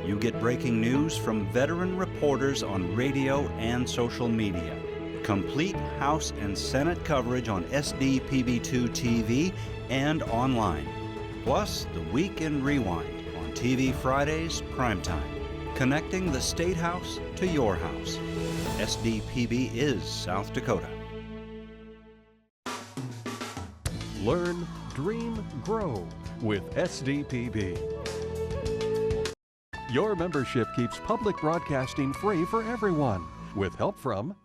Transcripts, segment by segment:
You get breaking news from veteran reporters on radio and social media. Complete House and Senate coverage on SDPB2 TV and online. Plus, the Week in Rewind on TV Fridays primetime. Connecting the State House to your house. SDPB is South Dakota. Learn, dream, grow with SDPB. Your membership keeps public broadcasting free for everyone, with help from...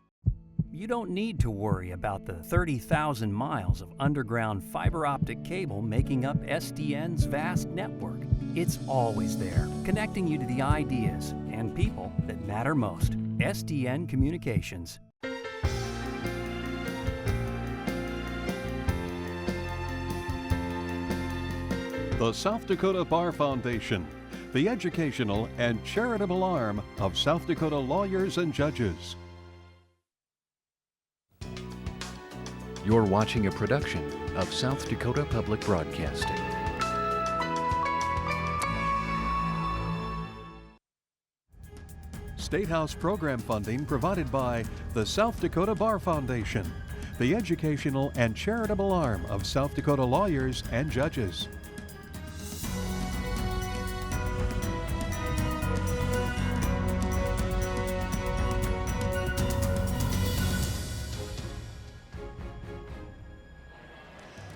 You don't need to worry about the 30,000 miles of underground fiber optic cable making up SDN's vast network. It's always there, connecting you to the ideas and people that matter most. SDN Communications. The South Dakota Bar Foundation, the educational and charitable arm of South Dakota lawyers and judges. You're watching a production of South Dakota Public Broadcasting. State House program funding provided by the South Dakota Bar Foundation, the educational and charitable arm of South Dakota lawyers and judges.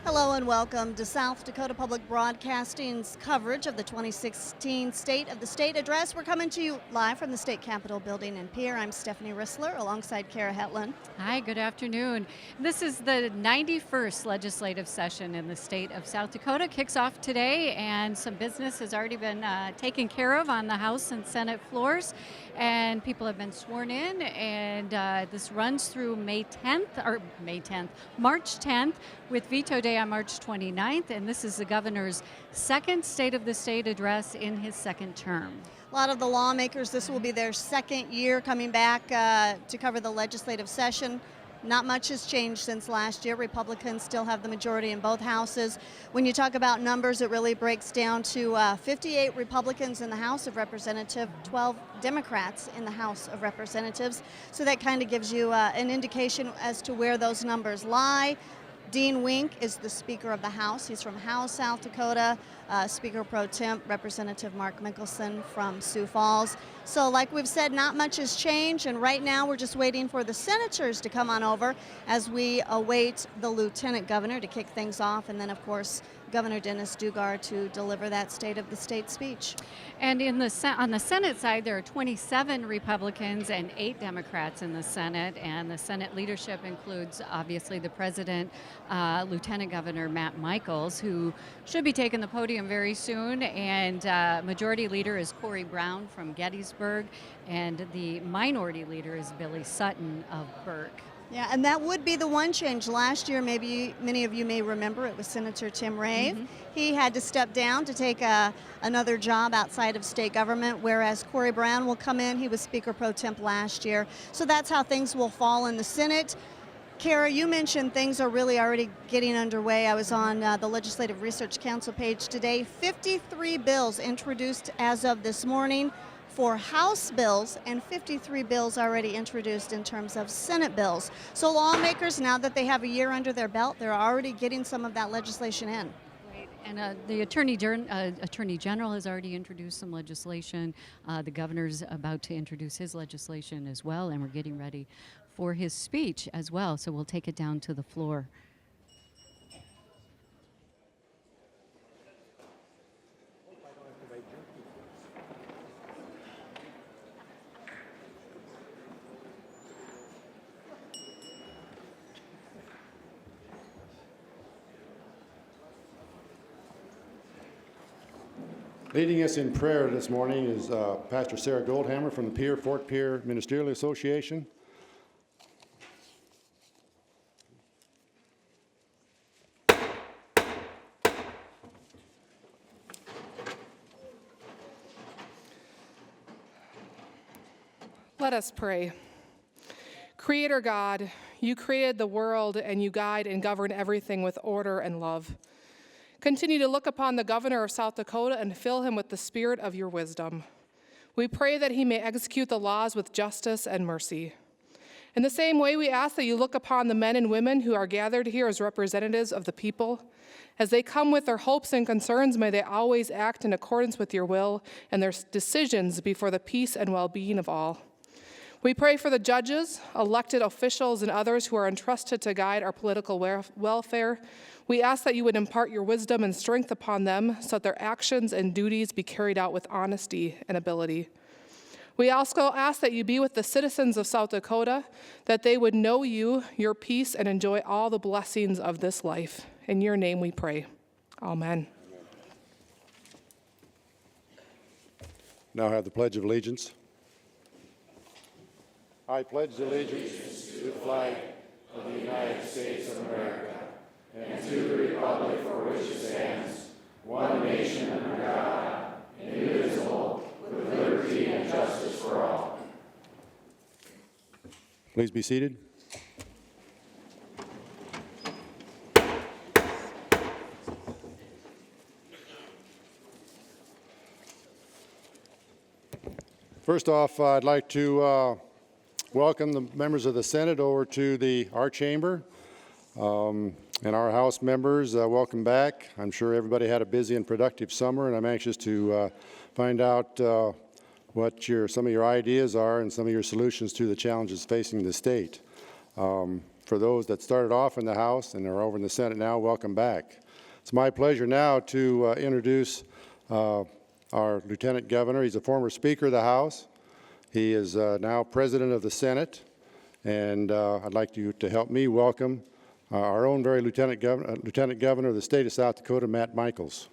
Hello and welcome to South Dakota Public Broadcasting's coverage of the 2016 State of the State Address. We're coming to you live from the State Capitol building in Pierre. I'm Stephanie Rissler alongside Kara Hetland. Hi, good afternoon. This is the 91st legislative session in the state of South Dakota. Kicks off today, and some business has already been taken care of on the House and Senate floors, and people have been sworn in, and this runs through March 10th, with veto day on March 29th, and this is the governor's second State of the State address in his second term. A lot of the lawmakers, this will be their second year coming back to cover the legislative session. Not much has changed since last year. Republicans still have the majority in both houses. When you talk about numbers, it really breaks down to 58 Republicans in the House of Representatives, 12 Democrats in the House of Representatives. So that kind of gives you an indication as to where those numbers lie. Dean Wink is the Speaker of the House. He's from Howell, South Dakota. Speaker Pro Temp, Representative Mark Mickelson from Sioux Falls. So like we've said, not much has changed, and right now we're just waiting for the senators to come on over as we await the Lieutenant Governor to kick things off, and then of course Governor Dennis Daugaard to deliver that State of the State speech. And on the Senate side, there are 27 Republicans and 8 Democrats in the Senate, and the Senate leadership includes obviously the President, Lieutenant Governor Matt Michaels, who should be taking the podium very soon, and Majority Leader is Corey Brown from Gettysburg, and the Minority Leader is Billy Sutton of Burke. Yeah, and that would be the one change. Last year, maybe many of you may remember, it was Senator Tim Rave. Mm-hmm. He had to step down to take another job outside of state government, whereas Corey Brown will come in. He was Speaker Pro Temp last year. So that's how things will fall in the Senate. Kara, you mentioned things are really already getting underway. I was on the Legislative Research Council page today. 53 bills introduced as of this morning for House bills, and 53 bills already introduced in terms of Senate bills. So lawmakers, now that they have a year under their belt, they're already getting some of that legislation in. Right, and the Attorney General has already introduced some legislation. The governor's about to introduce his legislation as well, and we're getting ready for his speech as well, so we'll take it down to the floor. Leading us in prayer this morning is Pastor Sarah Goldhammer from the Fort Pierre Ministerial Association. Let us pray. Creator God, you created the world and you guide and govern everything with order and love. Continue to look upon the governor of South Dakota and fill him with the spirit of your wisdom. We pray that he may execute the laws with justice and mercy. In the same way, we ask that you look upon the men and women who are gathered here as representatives of the people. As they come with their hopes and concerns, may they always act in accordance with your will and their decisions be for the peace and well-being of all. We pray for the judges, elected officials, and others who are entrusted to guide our political welfare. We ask that you would impart your wisdom and strength upon them so that their actions and duties be carried out with honesty and ability. We also ask that you be with the citizens of South Dakota, that they would know you, your peace, and enjoy all the blessings of this life. In your name we pray. Amen. Now have the Pledge of Allegiance. I pledge allegiance to the flag of the United States of America and to the republic for which it stands, one nation under God, indivisible, with liberty and justice for all. Please be seated. First off, I'd like to welcome the members of the Senate over to our chamber. And our House members, welcome back. I'm sure everybody had a busy and productive summer, and I'm anxious to find out what some of your ideas are and some of your solutions to the challenges facing the state. For those that started off in the House and are over in the Senate now, welcome back. It's my pleasure now to introduce our Lieutenant Governor. He's a former Speaker of the House. He is now President of the Senate, and I'd like you to help me welcome our own very Lieutenant Governor of the state of South Dakota, Matt Michaels.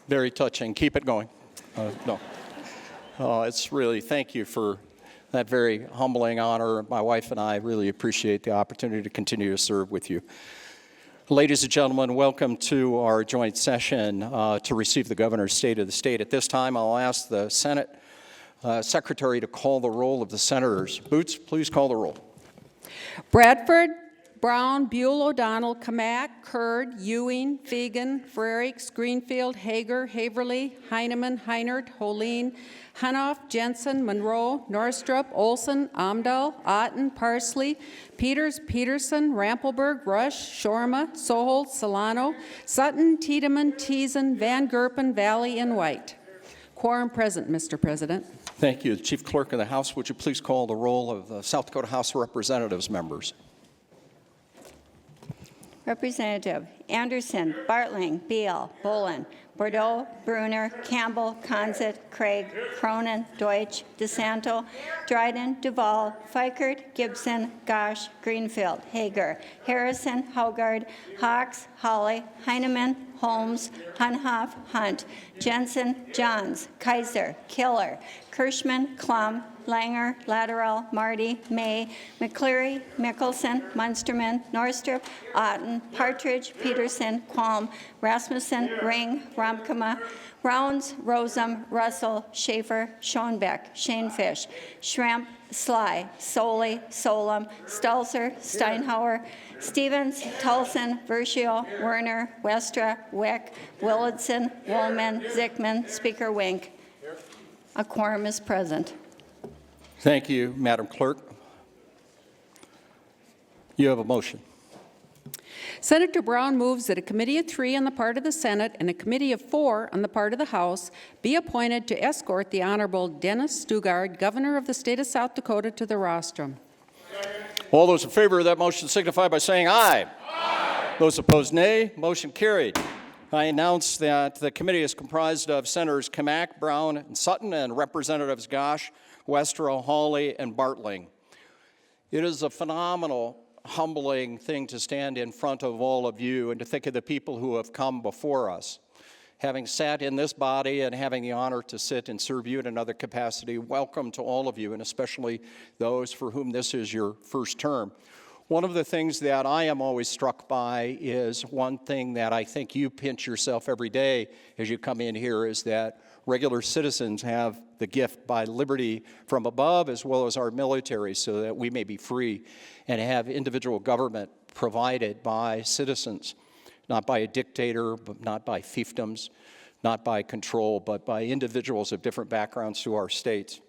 Very touching. Keep it going. It's really, thank you for that very humbling honor. My wife and I really appreciate the opportunity to continue to serve with you. Ladies and gentlemen, welcome to our joint session to receive the Governor's State of the State. At this time, I'll ask the Senate Secretary to call the roll of the senators. Boots, please call the roll. Bradford, Brown, Buell, O'Donnell, Kamak, Kurd, Ewing, Fegan, Frerichs, Greenfield, Hager, Haverly, Heineman, Heinert, Holeen, Hanoff, Jensen, Monroe, Norstrup, Olson, Amdahl, Otten, Parsley, Peters, Peterson, Rampelberg, Rush, Shorma, Soholt, Solano, Sutton, Tiedemann, Teason, Van Gerpen, Valley, and White. Quorum present, Mr. President. Thank you. Chief Clerk of the House, would you please call the roll of the South Dakota House of Representatives members? Representative Anderson, Bartling, Beal, Bolin, Bordeaux, Bruner, Campbell, Conzit, Craig, Cronin, Deutsch, DeSanto, Dryden, Duval, Fikert, Gibson, Gosh, Greenfield, Hager, Harrison, Haugard, Hawks, Holly, Heineman, Holmes, Hunhoff, Hunt, Jensen, Johns, Kaiser, Killer, Kirschman, Klum, Langer, Lateral, Marty, May, McCleary, Mickelson, Munsterman, Norstrup, Otten, Partridge, Peterson, Qualm, Rasmussen, Ring, Romkema, Rounds, Rosum, Russell, Schaefer, Schoenbeck, Shanefish, Schramp, Sly, Soley, Solom, Stalzer, Steinhauer, Stevens, Tulson, Verschio, Werner, Westra, Weck, Willardson, Woolman, Zickman, Speaker Wink. A quorum is present. Thank you, Madam Clerk. You have a motion. Senator Brown moves that a committee of 3 on the part of the Senate and a committee of 4 on the part of the House be appointed to escort the Honorable Dennis Stugard, Governor of the State of South Dakota, to the rostrum. All those in favor of that motion signify by saying aye. Aye. Those opposed, nay. Motion carried. I announce that the committee is comprised of Senators Kamak, Brown, and Sutton, and Representatives Gosh, Westra, Hawley, and Bartling. It is a phenomenal, humbling thing to stand in front of all of you and to think of the people who have come before us. having sat in this body and having the honor to sit and serve you in another capacity, welcome to all of you, and especially those for whom this is your first term. One of the things that I am always struck by is one thing that I think you pinch yourself every day as you come in here, is that regular citizens have the gift by liberty from above as well as our military, so that we may be free and have individual government provided by citizens, not by a dictator, but not by fiefdoms, not by control, but by individuals of different backgrounds to our states.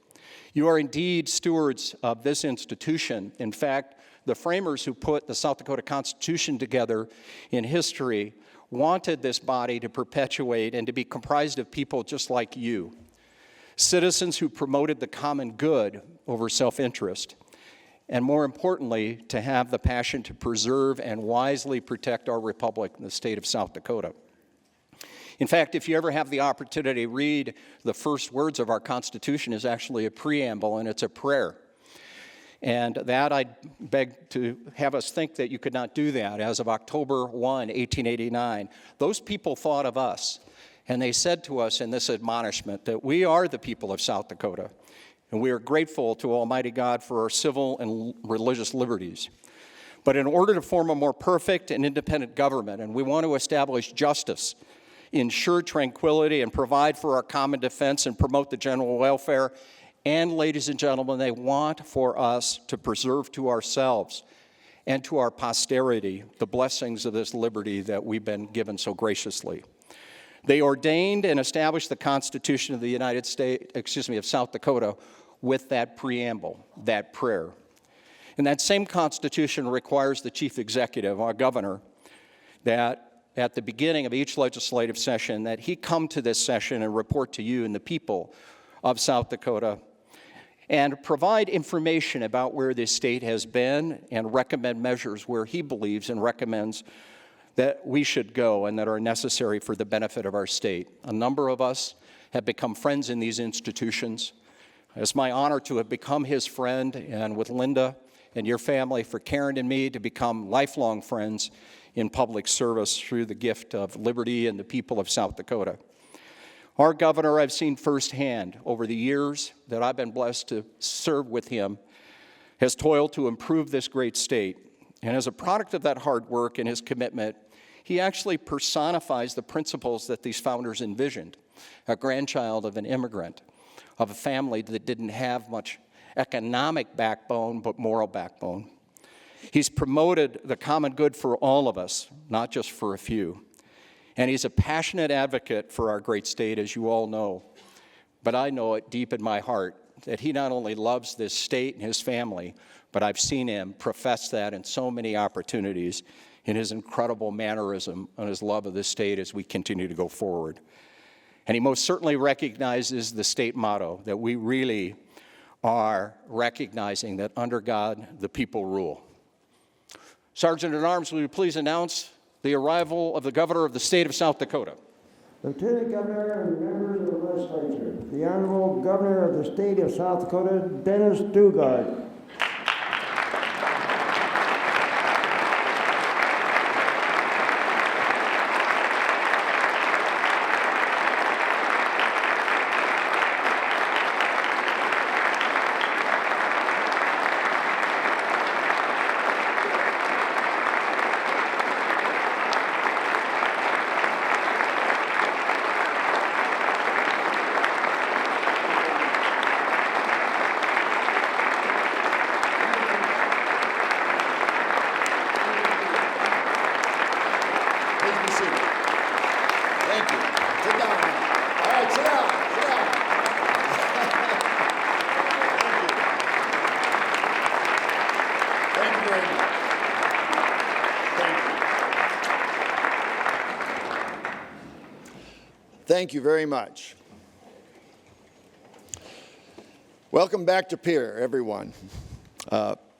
You are indeed stewards of this institution. In fact, the framers who put the South Dakota Constitution together in history wanted this body to perpetuate and to be comprised of people just like you, citizens who promoted the common good over self-interest, and more importantly, to have the passion to preserve and wisely protect our republic in the state of South Dakota. In fact, if you ever have the opportunity, read the first words of our Constitution is actually a preamble, and it's a prayer. And that I beg to have us think that you could not do that. As of October 1, 1889, those people thought of us, and they said to us in this admonishment that we are the people of South Dakota, and we are grateful to Almighty God for our civil and religious liberties. But in order to form a more perfect and independent government, and we want to establish justice, ensure tranquility, and provide for our common defense and promote the general welfare, and, ladies and gentlemen, they want for us to preserve to ourselves and to our posterity the blessings of this liberty that we've been given so graciously. They ordained and established the Constitution of the United States, of South Dakota, with that preamble, that prayer. And that same Constitution requires the chief executive, our governor, that at the beginning of each legislative session, that he come to this session and report to you and the people of South Dakota and provide information about where this state has been and recommend measures where he believes and recommends that we should go and that are necessary for the benefit of our state. A number of us have become friends in these institutions. It's my honor to have become his friend, and with Linda and your family, for Karen and me to become lifelong friends in public service through the gift of liberty and the people of South Dakota. Our governor, I've seen firsthand over the years that I've been blessed to serve with him, has toiled to improve this great state. And as a product of that hard work and his commitment, he actually personifies the principles that these founders envisioned. A grandchild of an immigrant, of a family that didn't have much economic backbone, but moral backbone. He's promoted the common good for all of us, not just for a few. And he's a passionate advocate for our great state, as you all know. But I know it deep in my heart that he not only loves this state and his family, but I've seen him profess that in so many opportunities in his incredible mannerism and his love of this state as we continue to go forward. And he most certainly recognizes the state motto, that we really are recognizing that under God, the people rule. Sergeant at Arms, will you please announce the arrival of the governor of the state of South Dakota? Lieutenant Governor and members of the legislature, the Honorable Governor of the state of South Dakota, Dennis Daugaard. Thank you very much. Welcome back to Pierre, everyone.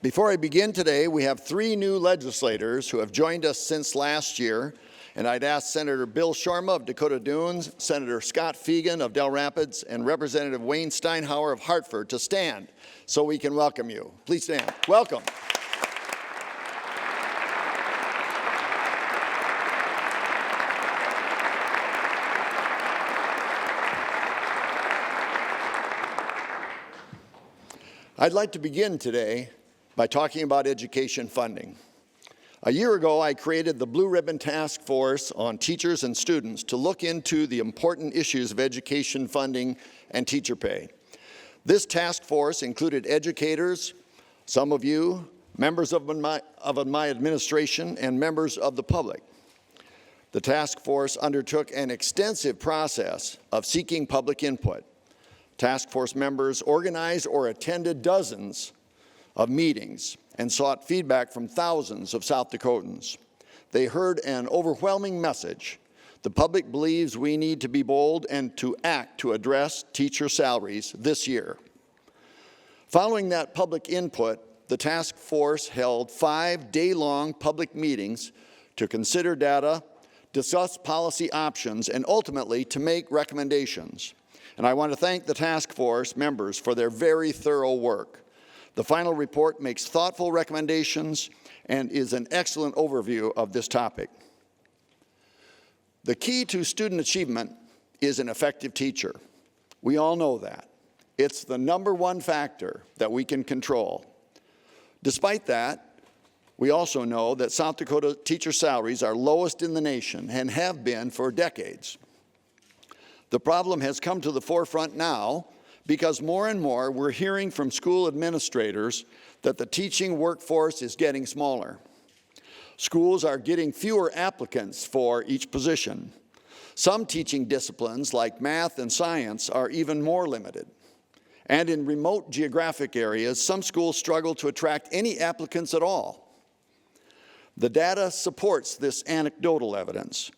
Before I begin today, we have 3 new legislators who have joined us since last year, and I'd ask Senator Bill Shorma of Dakota Dunes, Senator Scott Fegan of Del Rapids, and Representative Wayne Steinhauer of Hartford to stand so we can welcome you. Please stand. Welcome. I'd like to begin today by talking about education funding. A year ago, I created the Blue Ribbon Task Force on teachers and students to look into the important issues of education funding and teacher pay. This task force included educators, some of you, members of my administration, and members of the public. The task force undertook an extensive process of seeking public input. Task force members organized or attended dozens of meetings and sought feedback from thousands of South Dakotans. They heard an overwhelming message. The public believes we need to be bold and to act to address teacher salaries this year. Following that public input, the task force held 5 day-long public meetings to consider data, discuss policy options, and ultimately to make recommendations. And I want to thank the task force members for their very thorough work. The final report makes thoughtful recommendations and is an excellent overview of this topic. The key to student achievement is an effective teacher. We all know that. It's the #1 factor that we can control. Despite that, we also know that South Dakota teacher salaries are lowest in the nation and have been for decades. The problem has come to the forefront now because more and more we're hearing from school administrators that the teaching workforce is getting smaller. Schools are getting fewer applicants for each position. Some teaching disciplines like math and science are even more limited. And in remote geographic areas, some schools struggle to attract any applicants at all. The data supports this anecdotal evidence.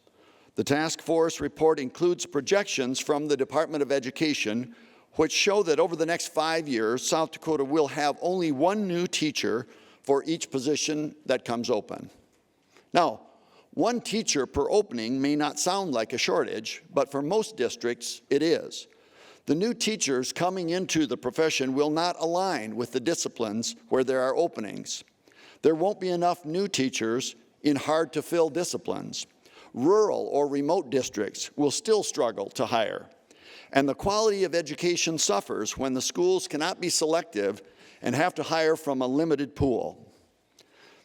The task force report includes projections from the Department of Education which show that over the next 5 years, South Dakota will have only 1 new teacher for each position that comes open. Now, 1 teacher per opening may not sound like a shortage, but for most districts, it is. The new teachers coming into the profession will not align with the disciplines where there are openings. There won't be enough new teachers in hard-to-fill disciplines. Rural or remote districts will still struggle to hire. And the quality of education suffers when the schools cannot be selective and have to hire from a limited pool.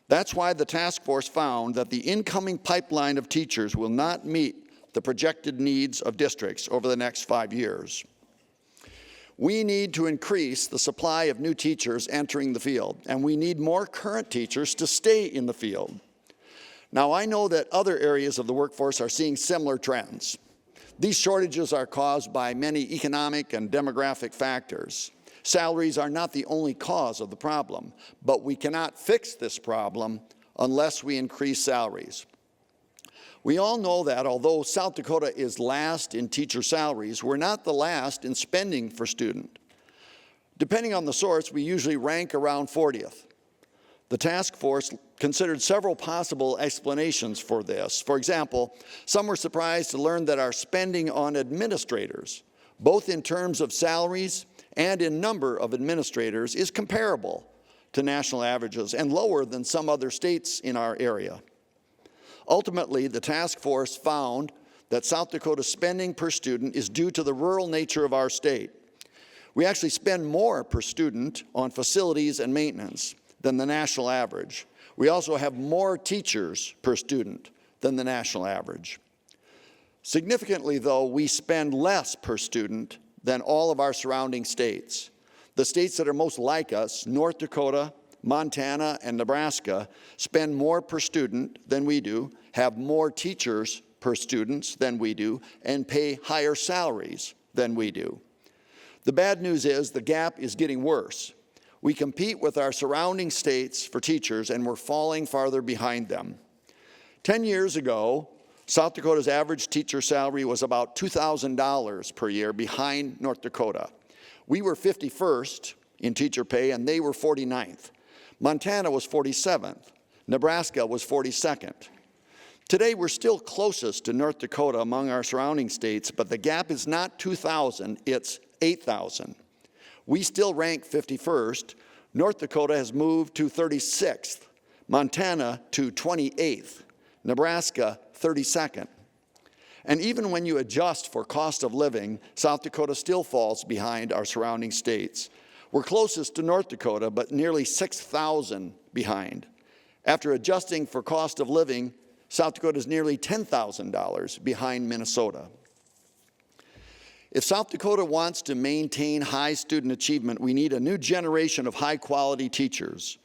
That's why the task force found that the incoming pipeline of teachers will not meet the projected needs of districts over the next 5 years. We need to increase the supply of new teachers entering the field, and we need more current teachers to stay in the field. Now, I know that other areas of the workforce are seeing similar trends. These shortages are caused by many economic and demographic factors. Salaries are not the only cause of the problem, but we cannot fix this problem unless we increase salaries. We all know that although South Dakota is last in teacher salaries, we're not the last in spending for student. Depending on the source, we usually rank around 40th. The task force considered several possible explanations for this. For example, some were surprised to learn that our spending on administrators, both in terms of salaries and in number of administrators, is comparable to national averages and lower than some other states in our area. Ultimately, the task force found that South Dakota's spending per student is due to the rural nature of our state. We actually spend more per student on facilities and maintenance than the national average. We also have more teachers per student than the national average. Significantly, though, we spend less per student than all of our surrounding states. The states that are most like us, North Dakota, Montana, and Nebraska, spend more per student than we do, have more teachers per student than we do, and pay higher salaries than we do. The bad news is the gap is getting worse. We compete with our surrounding states for teachers, and we're falling farther behind them. 10 years ago, South Dakota's average teacher salary was about $2,000 per year behind North Dakota. We were 51st in teacher pay, and they were 49th. Montana was 47th. Nebraska was 42nd. Today, we're still closest to North Dakota among our surrounding states, but the gap is not 2,000, it's 8,000. We still rank 51st. North Dakota has moved to 36th. Montana to 28th. Nebraska, 32nd. And even when you adjust for cost of living, South Dakota still falls behind our surrounding states. We're closest to North Dakota, but nearly 6,000 behind. After adjusting for cost of living, South Dakota is nearly $10,000 behind Minnesota. If South Dakota wants to maintain high student achievement, we need a new generation of high-quality teachers.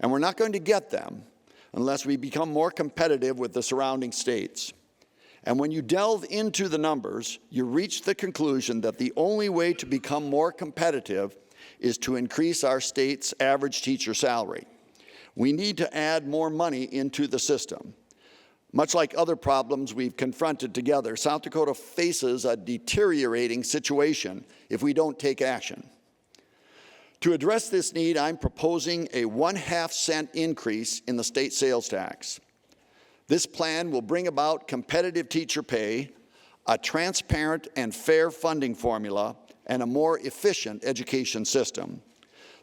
And we're not going to get them unless we become more competitive with the surrounding states. And when you delve into the numbers, you reach the conclusion that the only way to become more competitive is to increase our state's average teacher salary. We need to add more money into the system. Much like other problems we've confronted together, South Dakota faces a deteriorating situation if we don't take action. To address this need, I'm proposing a 1/2 cent increase in the state sales tax. This plan will bring about competitive teacher pay, a transparent and fair funding formula, and a more efficient education system.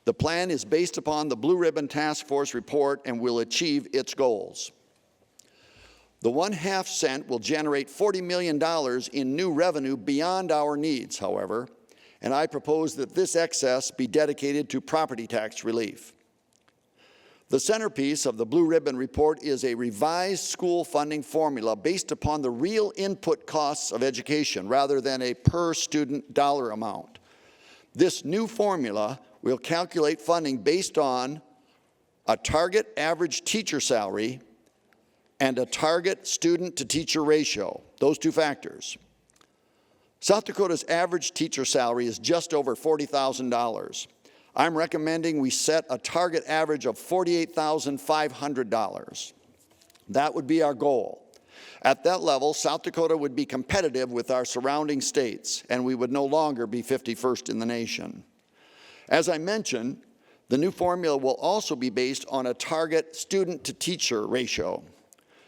The plan is based upon the Blue Ribbon Task Force report and will achieve its goals. The 1/2 cent will generate $40 million in new revenue beyond our needs, however, and I propose that this excess be dedicated to property tax relief. The centerpiece of the Blue Ribbon report is a revised school funding formula based upon the real input costs of education rather than a per-student dollar amount. This new formula will calculate funding based on a target average teacher salary and a target student-to-teacher ratio, those two factors. South Dakota's average teacher salary is just over $40,000. I'm recommending we set a target average of $48,500. That would be our goal. At that level, South Dakota would be competitive with our surrounding states, and we would no longer be 51st in the nation. As I mentioned, the new formula will also be based on a target student-to-teacher ratio.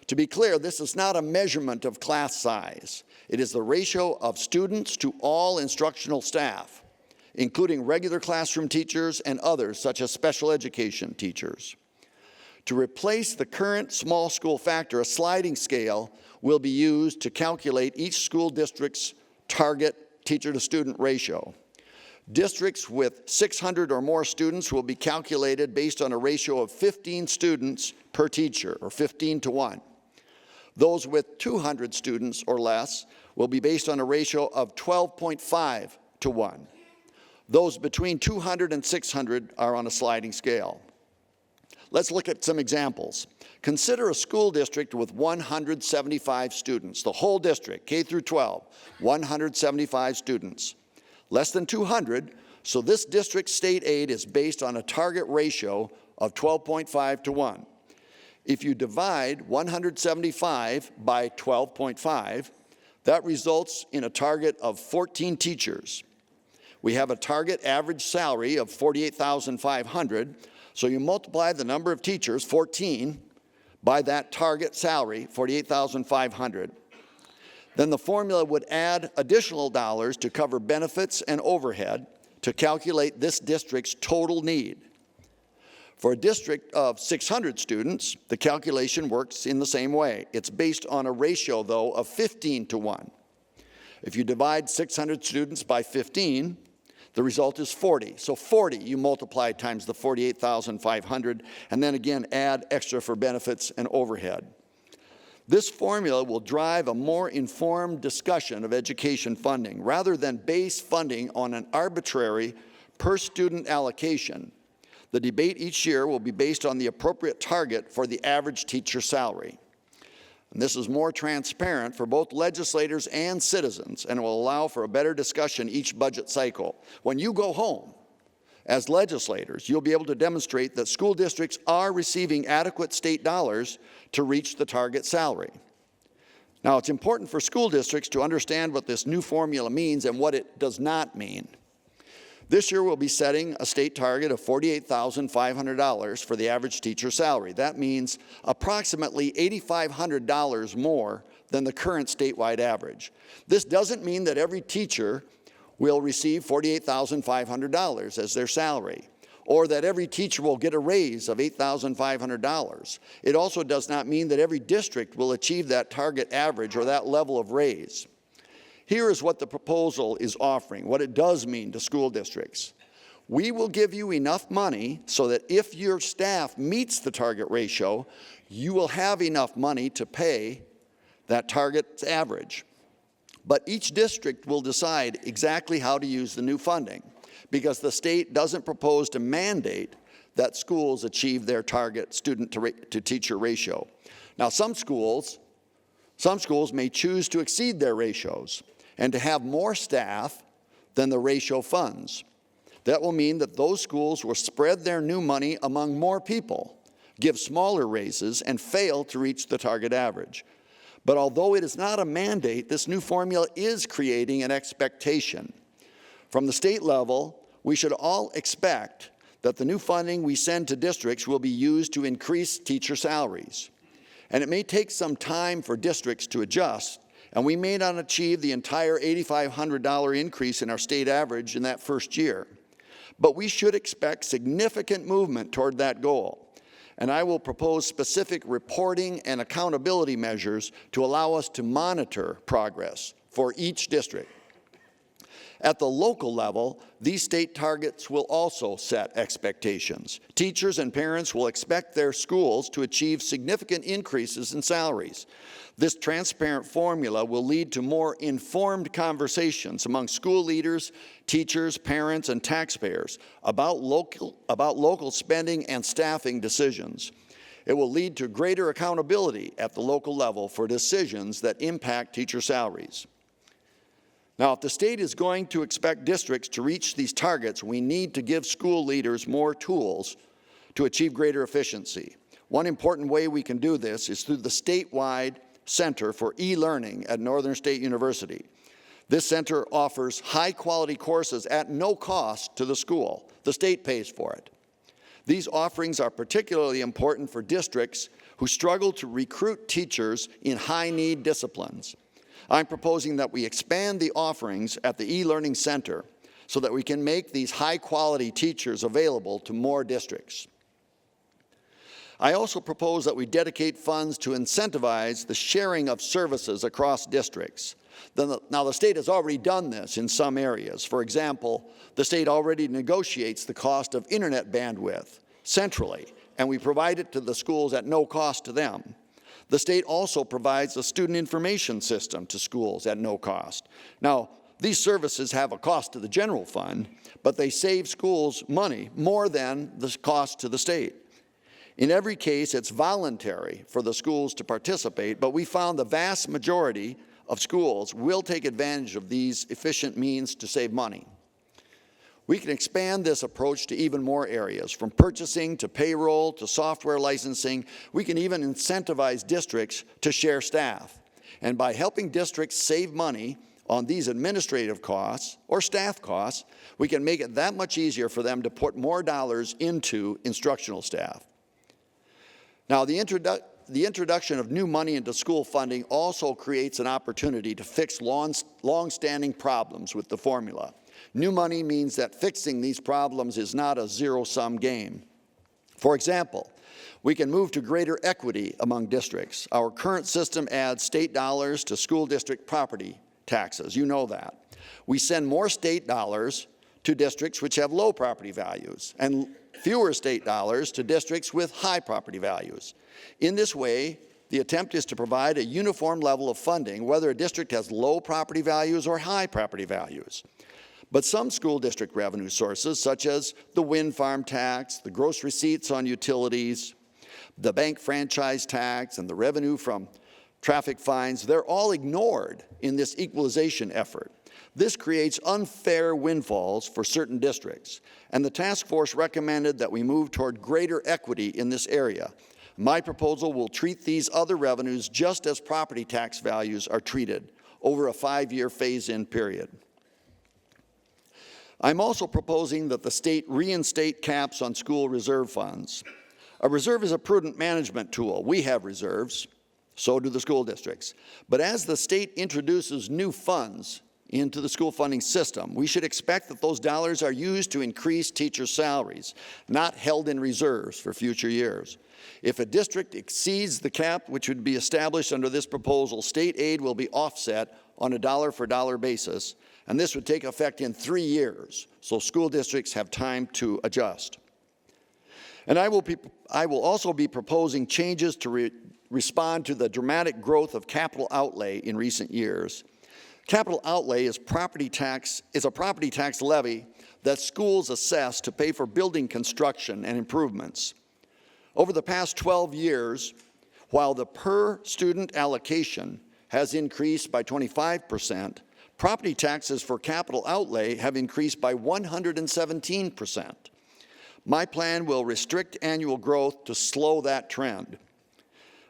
To be clear, this is not a measurement of class size. It is the ratio of students to all instructional staff, including regular classroom teachers and others such as special education teachers. To replace the current small school factor, a sliding scale will be used to calculate each school district's target teacher-to-student ratio. Districts with 600 or more students will be calculated based on a ratio of 15 students per teacher, or 15:1. Those with 200 students or less will be based on a ratio of 12.5:1. Those between 200 and 600 are on a sliding scale. Let's look at some examples. Consider a school district with 175 students, the whole district, K through 12, 175 students. Less than 200, so this district's state aid is based on a target ratio of 12.5:1. If you divide 175 by 12.5, that results in a target of 14 teachers. We have a target average salary of $48,500, so you multiply the number of teachers, 14, by that target salary, $48,500. Then the formula would add additional dollars to cover benefits and overhead to calculate this district's total need. For a district of 600 students, the calculation works in the same way. It's based on a ratio, though, of 15:1. If you divide 600 students by 15, the result is 40. So 40 you multiply times the 48,500, and then again add extra for benefits and overhead. This formula will drive a more informed discussion of education funding rather than base funding on an arbitrary per-student allocation. The debate each year will be based on the appropriate target for the average teacher salary. And this is more transparent for both legislators and citizens, and will allow for a better discussion each budget cycle. When you go home, as legislators, you'll be able to demonstrate that school districts are receiving adequate state dollars to reach the target salary. Now, it's important for school districts to understand what this new formula means and what it does not mean. This year, we'll be setting a state target of $48,500 for the average teacher salary. That means approximately $8,500 more than the current statewide average. This doesn't mean that every teacher will receive $48,500 as their salary, or that every teacher will get a raise of $8,500. It also does not mean that every district will achieve that target average or that level of raise. Here is what the proposal is offering, what it does mean to school districts. We will give you enough money so that if your staff meets the target ratio, you will have enough money to pay that target average. But each district will decide exactly how to use the new funding, because the state doesn't propose to mandate that schools achieve their target student-to-teacher ratio. Now, some schools may choose to exceed their ratios and to have more staff than the ratio funds. That will mean that those schools will spread their new money among more people, give smaller raises, and fail to reach the target average. But although it is not a mandate, this new formula is creating an expectation. From the state level, we should all expect that the new funding we send to districts will be used to increase teacher salaries. And it may take some time for districts to adjust, and we may not achieve the entire $8,500 increase in our state average in that first year. But we should expect significant movement toward that goal. And I will propose specific reporting and accountability measures to allow us to monitor progress for each district. At the local level, these state targets will also set expectations. Teachers and parents will expect their schools to achieve significant increases in salaries. This transparent formula will lead to more informed conversations among school leaders, teachers, parents, and taxpayers about local spending and staffing decisions. It will lead to greater accountability at the local level for decisions that impact teacher salaries. Now, if the state is going to expect districts to reach these targets, we need to give school leaders more tools to achieve greater efficiency. One important way we can do this is through the statewide Center for E-Learning at Northern State University. This center offers high-quality courses at no cost to the school. The state pays for it. These offerings are particularly important for districts who struggle to recruit teachers in high-need disciplines. I'm proposing that we expand the offerings at the E-Learning Center so that we can make these high-quality teachers available to more districts. I also propose that we dedicate funds to incentivize the sharing of services across districts. Now, the state has already done this in some areas. For example, the state already negotiates the cost of internet bandwidth centrally, and we provide it to the schools at no cost to them. The state also provides a student information system to schools at no cost. Now, these services have a cost to the general fund, but they save schools money more than the cost to the state. In every case, it's voluntary for the schools to participate, but we found the vast majority of schools will take advantage of these efficient means to save money. We can expand this approach to even more areas, from purchasing to payroll to software licensing. We can even incentivize districts to share staff. And by helping districts save money on these administrative costs or staff costs, we can make it that much easier for them to put more dollars into instructional staff. Now, the introduction of new money into school funding also creates an opportunity to fix long-standing problems with the formula. New money means that fixing these problems is not a zero-sum game. For example, we can move to greater equity among districts. Our current system adds state dollars to school district property taxes. You know that. We send more state dollars to districts which have low property values and fewer state dollars to districts with high property values. In this way, the attempt is to provide a uniform level of funding, whether a district has low property values or high property values. But some school district revenue sources, such as the wind farm tax, the gross receipts on utilities, the bank franchise tax, and the revenue from traffic fines, they're all ignored in this equalization effort. This creates unfair windfalls for certain districts, and the task force recommended that we move toward greater equity in this area. My proposal will treat these other revenues just as property tax values are treated over a 5-year phase-in period. I'm also proposing that the state reinstate caps on school reserve funds. A reserve is a prudent management tool. We have reserves, so do the school districts. But as the state introduces new funds into the school funding system, we should expect that those dollars are used to increase teachers' salaries, not held in reserves for future years. If a district exceeds the cap which would be established under this proposal, state aid will be offset on a dollar-for-dollar basis, and this would take effect in 3 years, so school districts have time to adjust. And I will also be proposing changes to respond to the dramatic growth of capital outlay in recent years. Capital outlay is a property tax levy that schools assess to pay for building construction and improvements. Over the past 12 years, while the per-student allocation has increased by 25%, property taxes for capital outlay have increased by 117%. My plan will restrict annual growth to slow that trend.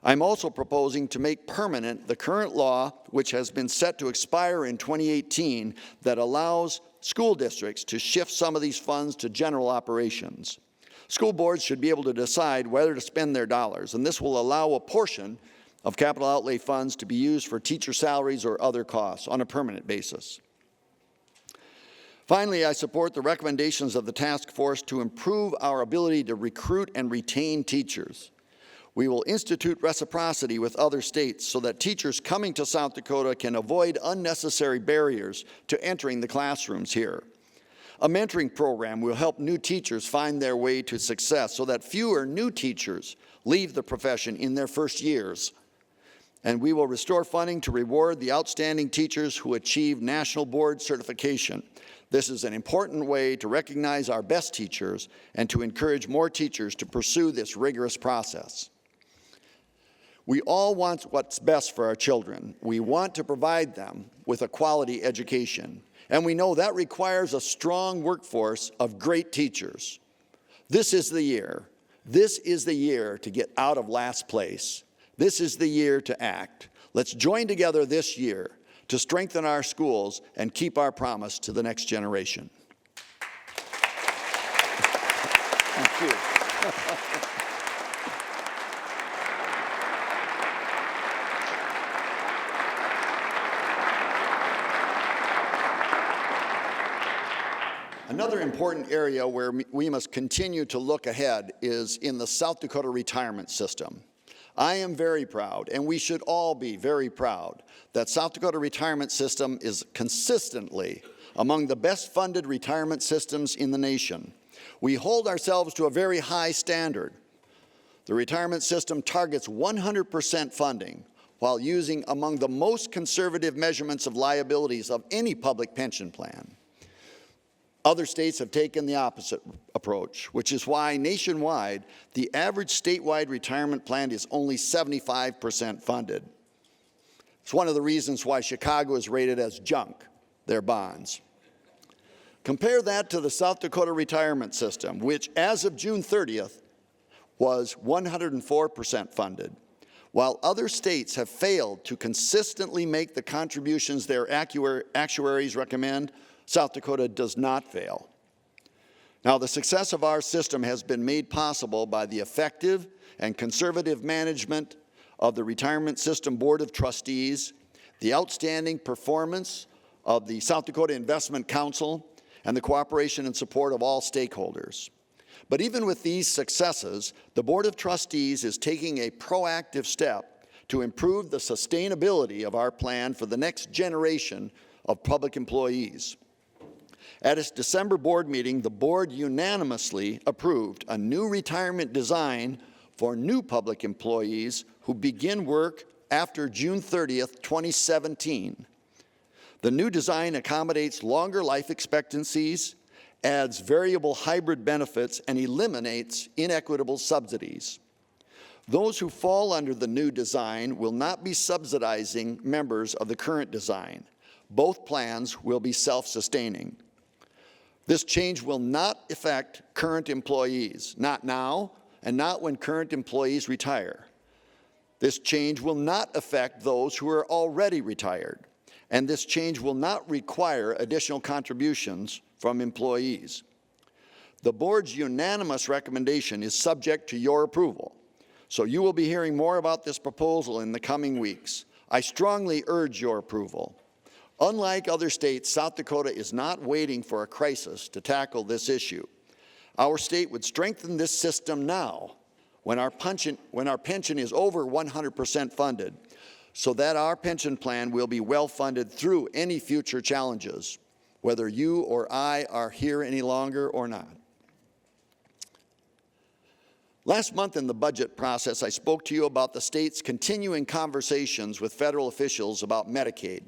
I'm also proposing to make permanent the current law, which has been set to expire in 2018, that allows school districts to shift some of these funds to general operations. School boards should be able to decide whether to spend their dollars, and this will allow a portion of capital outlay funds to be used for teacher salaries or other costs on a permanent basis. Finally, I support the recommendations of the task force to improve our ability to recruit and retain teachers. We will institute reciprocity with other states so that teachers coming to South Dakota can avoid unnecessary barriers to entering the classrooms here. A mentoring program will help new teachers find their way to success so that fewer new teachers leave the profession in their first years. And we will restore funding to reward the outstanding teachers who achieve national board certification. This is an important way to recognize our best teachers and to encourage more teachers to pursue this rigorous process. We all want what's best for our children. We want to provide them with a quality education. And we know that requires a strong workforce of great teachers. This is the year. This is the year to get out of last place. This is the year to act. Let's join together this year to strengthen our schools and keep our promise to the next generation. Thank you. Another important area where we must continue to look ahead is in the South Dakota retirement system. I am very proud, and we should all be very proud, that South Dakota retirement system is consistently among the best funded retirement systems in the nation. We hold ourselves to a very high standard. The retirement system targets 100% funding while using among the most conservative measurements of liabilities of any public pension plan. Other states have taken the opposite approach, which is why nationwide, the average statewide retirement plan is only 75% funded. It's one of the reasons why Chicago is rated as junk, their bonds. Compare that to the South Dakota retirement system, which as of June 30th was 104% funded. While other states have failed to consistently make the contributions their actuaries recommend, South Dakota does not fail. Now, the success of our system has been made possible by the effective and conservative management of the Retirement System Board of Trustees, the outstanding performance of the South Dakota Investment Council, and the cooperation and support of all stakeholders. But even with these successes, the Board of Trustees is taking a proactive step to improve the sustainability of our plan for the next generation of public employees. At its December board meeting, the board unanimously approved a new retirement design for new public employees who begin work after June 30th, 2017. The new design accommodates longer life expectancies, adds variable hybrid benefits, and eliminates inequitable subsidies. Those who fall under the new design will not be subsidizing members of the current design. Both plans will be self-sustaining. This change will not affect current employees, not now and not when current employees retire. This change will not affect those who are already retired, and this change will not require additional contributions from employees. The board's unanimous recommendation is subject to your approval, so you will be hearing more about this proposal in the coming weeks. I strongly urge your approval. Unlike other states, South Dakota is not waiting for a crisis to tackle this issue. Our state would strengthen this system now when our pension is over 100% funded, so that our pension plan will be well funded through any future challenges. whether you or I are here any longer or not. Last month in the budget process, I spoke to you about the state's continuing conversations with federal officials about Medicaid.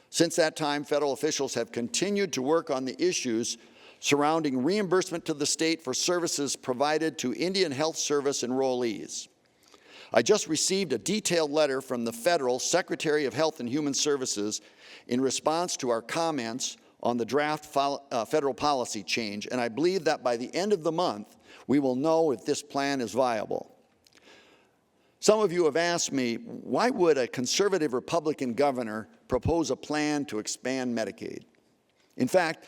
Since that time, federal officials have continued to work on the issues surrounding reimbursement to the state for services provided to Indian Health Service enrollees. I just received a detailed letter from the federal Secretary of Health and Human Services in response to our comments on the draft federal policy change, and I believe that by the end of the month, we will know if this plan is viable. Some of you have asked me, why would a conservative Republican governor propose a plan to expand Medicaid? In fact,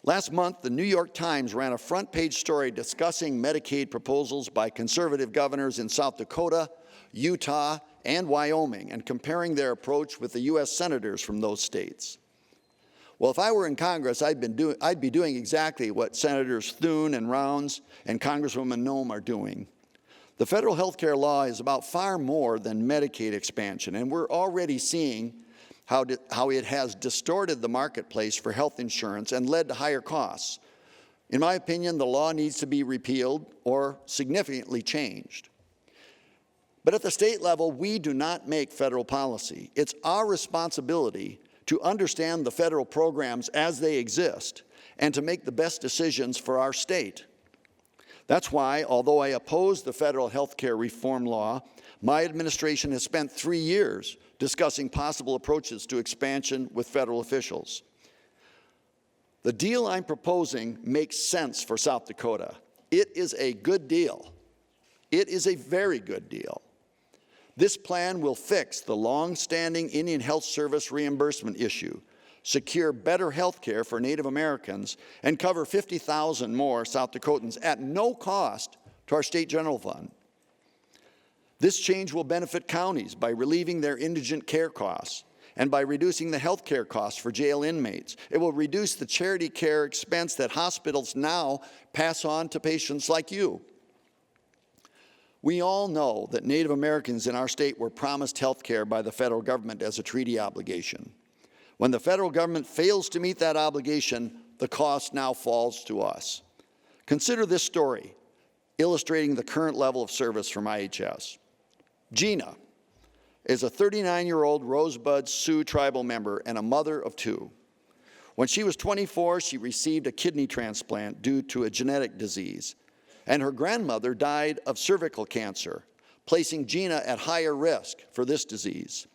last month, the New York Times ran a front-page story discussing Medicaid proposals by conservative governors in South Dakota, Utah, and Wyoming, and comparing their approach with the U.S. senators from those states. Well, if I were in Congress, I'd be doing exactly what Senators Thune and Rounds and Congresswoman Noem are doing. The federal health care law is about far more than Medicaid expansion, and we're already seeing how it has distorted the marketplace for health insurance and led to higher costs. In my opinion, the law needs to be repealed or significantly changed. But at the state level, we do not make federal policy. It's our responsibility to understand the federal programs as they exist and to make the best decisions for our state. That's why, although I oppose the federal health care reform law, my administration has spent 3 years discussing possible approaches to expansion with federal officials. The deal I'm proposing makes sense for South Dakota. It is a good deal. It is a very good deal. This plan will fix the long-standing Indian Health Service reimbursement issue, secure better health care for Native Americans, and cover 50,000 more South Dakotans at no cost to our state general fund. This change will benefit counties by relieving their indigent care costs and by reducing the health care costs for jail inmates. It will reduce the charity care expense that hospitals now pass on to patients like you. We all know that Native Americans in our state were promised health care by the federal government as a treaty obligation. When the federal government fails to meet that obligation, the cost now falls to us. Consider this story, illustrating the current level of service from IHS. Gina is a 39-year-old Rosebud Sioux tribal member and a mother of 2. When she was 24, she received a kidney transplant due to a genetic disease, and her grandmother died of cervical cancer, placing Gina at higher risk for this disease.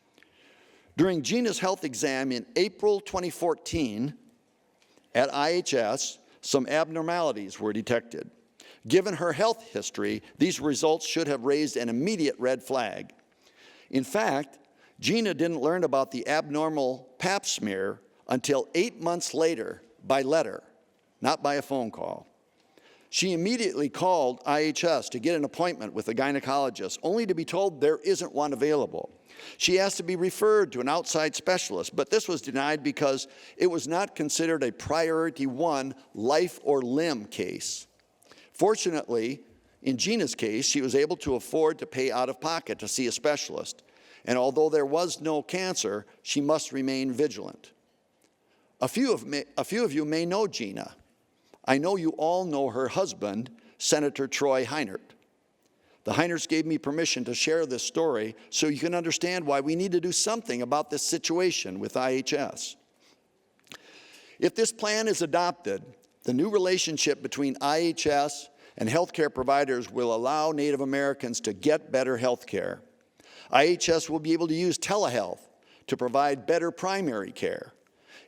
During Gina's health exam in April 2014 at IHS, some abnormalities were detected. Given her health history, these results should have raised an immediate red flag. In fact, Gina didn't learn about the abnormal Pap smear until 8 months later by letter, not by a phone call. She immediately called IHS to get an appointment with a gynecologist, only to be told there isn't one available. She asked to be referred to an outside specialist, but this was denied because it was not considered a priority 1 life or limb case. Fortunately, in Gina's case, she was able to afford to pay out of pocket to see a specialist, and although there was no cancer, she must remain vigilant. A few of you may know Gina. I know you all know her husband, Senator Troy Heinert. The Heinerts gave me permission to share this story so you can understand why we need to do something about this situation with IHS. If this plan is adopted, the new relationship between IHS and healthcare providers will allow Native Americans to get better health care. IHS will be able to use telehealth to provide better primary care.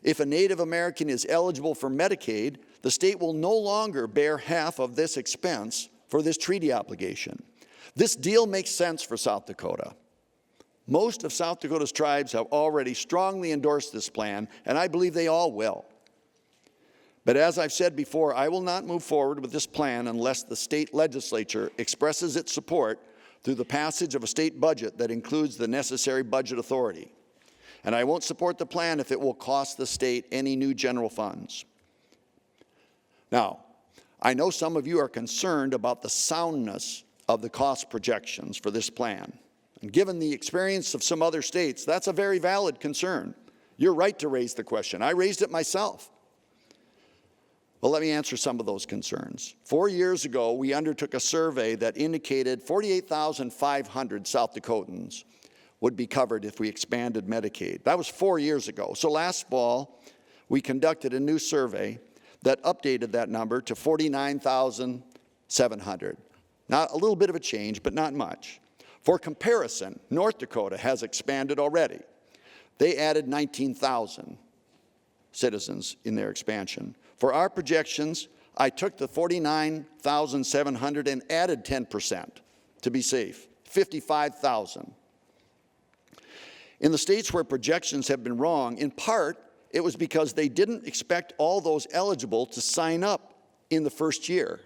If a Native American is eligible for Medicaid, the state will no longer bear half of this expense for this treaty obligation. This deal makes sense for South Dakota. Most of South Dakota's tribes have already strongly endorsed this plan, and I believe they all will. But as I've said before, I will not move forward with this plan unless the state legislature expresses its support through the passage of a state budget that includes the necessary budget authority. And I won't support the plan if it will cost the state any new general funds. Now, I know some of you are concerned about the soundness of the cost projections for this plan. And given the experience of some other states, that's a very valid concern. You're right to raise the question. I raised it myself. Well, let me answer some of those concerns. 4 years ago, we undertook a survey that indicated 48,500 South Dakotans would be covered if we expanded Medicaid. That was 4 years ago. So last fall, we conducted a new survey that updated that number to 49,700. Not a little bit of a change, but not much. For comparison, North Dakota has expanded already. They added 19,000 citizens in their expansion. For our projections, I took the 49,700 and added 10% to be safe, 55,000. In the states where projections have been wrong, in part, it was because they didn't expect all those eligible to sign up in the first year.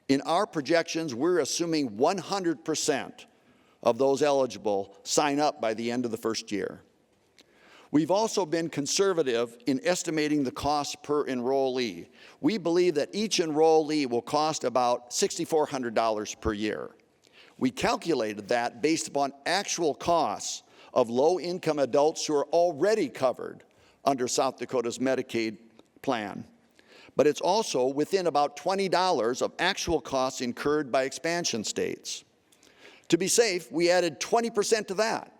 In our projections, we're assuming 100% of those eligible sign up by the end of the first year. We've also been conservative in estimating the cost per enrollee. We believe that each enrollee will cost about $6,400 per year. We calculated that based upon actual costs of low-income adults who are already covered under South Dakota's Medicaid plan. But it's also within about $20 of actual costs incurred by expansion states. To be safe, we added 20% to that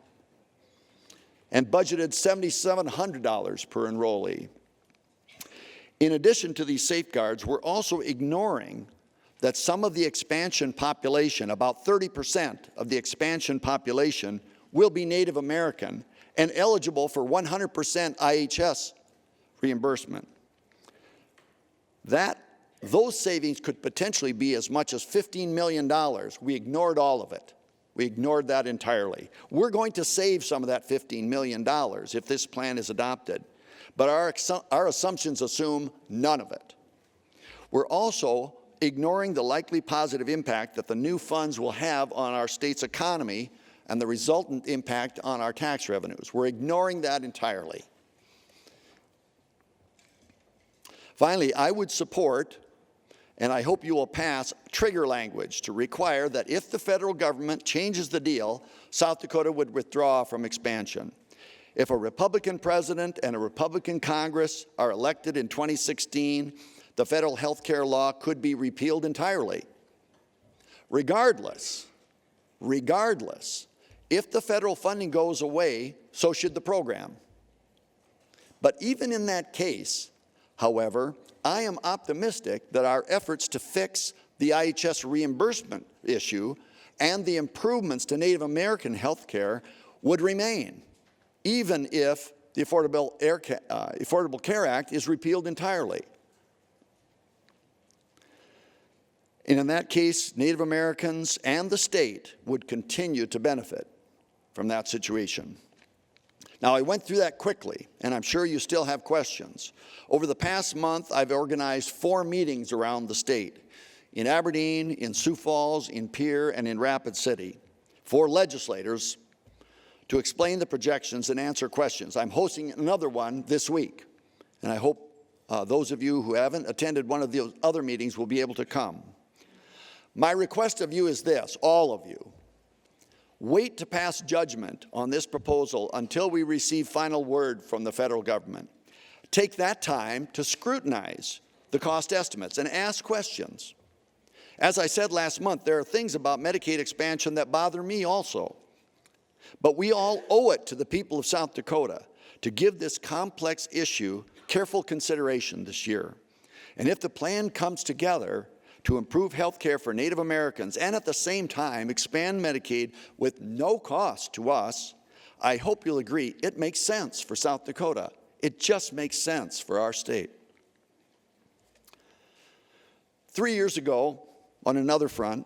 and budgeted $7,700 per enrollee. In addition to these safeguards, we're also ignoring that some of the expansion population, about 30% of the expansion population, will be Native American and eligible for 100% IHS reimbursement. Those savings could potentially be as much as $15 million. We ignored all of it. We ignored that entirely. We're going to save some of that $15 million if this plan is adopted, but our assumptions assume none of it. We're also ignoring the likely positive impact that the new funds will have on our state's economy and the resultant impact on our tax revenues. We're ignoring that entirely. Finally, I would support, and I hope you will pass, trigger language to require that if the federal government changes the deal, South Dakota would withdraw from expansion. If a Republican president and a Republican Congress are elected in 2016, the federal health care law could be repealed entirely. Regardless, if the federal funding goes away, so should the program. But even in that case, however, I am optimistic that our efforts to fix the IHS reimbursement issue and the improvements to Native American health care would remain, even if the Affordable Care Act is repealed entirely. And in that case, Native Americans and the state would continue to benefit from that situation. Now, I went through that quickly, and I'm sure you still have questions. Over the past month, I've organized 4 meetings around the state, in Aberdeen, in Sioux Falls, in Pierre, and in Rapid City, for legislators to explain the projections and answer questions. I'm hosting another one this week, and I hope those of you who haven't attended one of the other meetings will be able to come. My request of you is this, all of you. Wait to pass judgment on this proposal until we receive final word from the federal government. Take that time to scrutinize the cost estimates and ask questions. As I said last month, there are things about Medicaid expansion that bother me also. But we all owe it to the people of South Dakota to give this complex issue careful consideration this year. And if the plan comes together to improve health care for Native Americans and at the same time expand Medicaid with no cost to us, I hope you'll agree it makes sense for South Dakota. It just makes sense for our state. 3 years ago, on another front,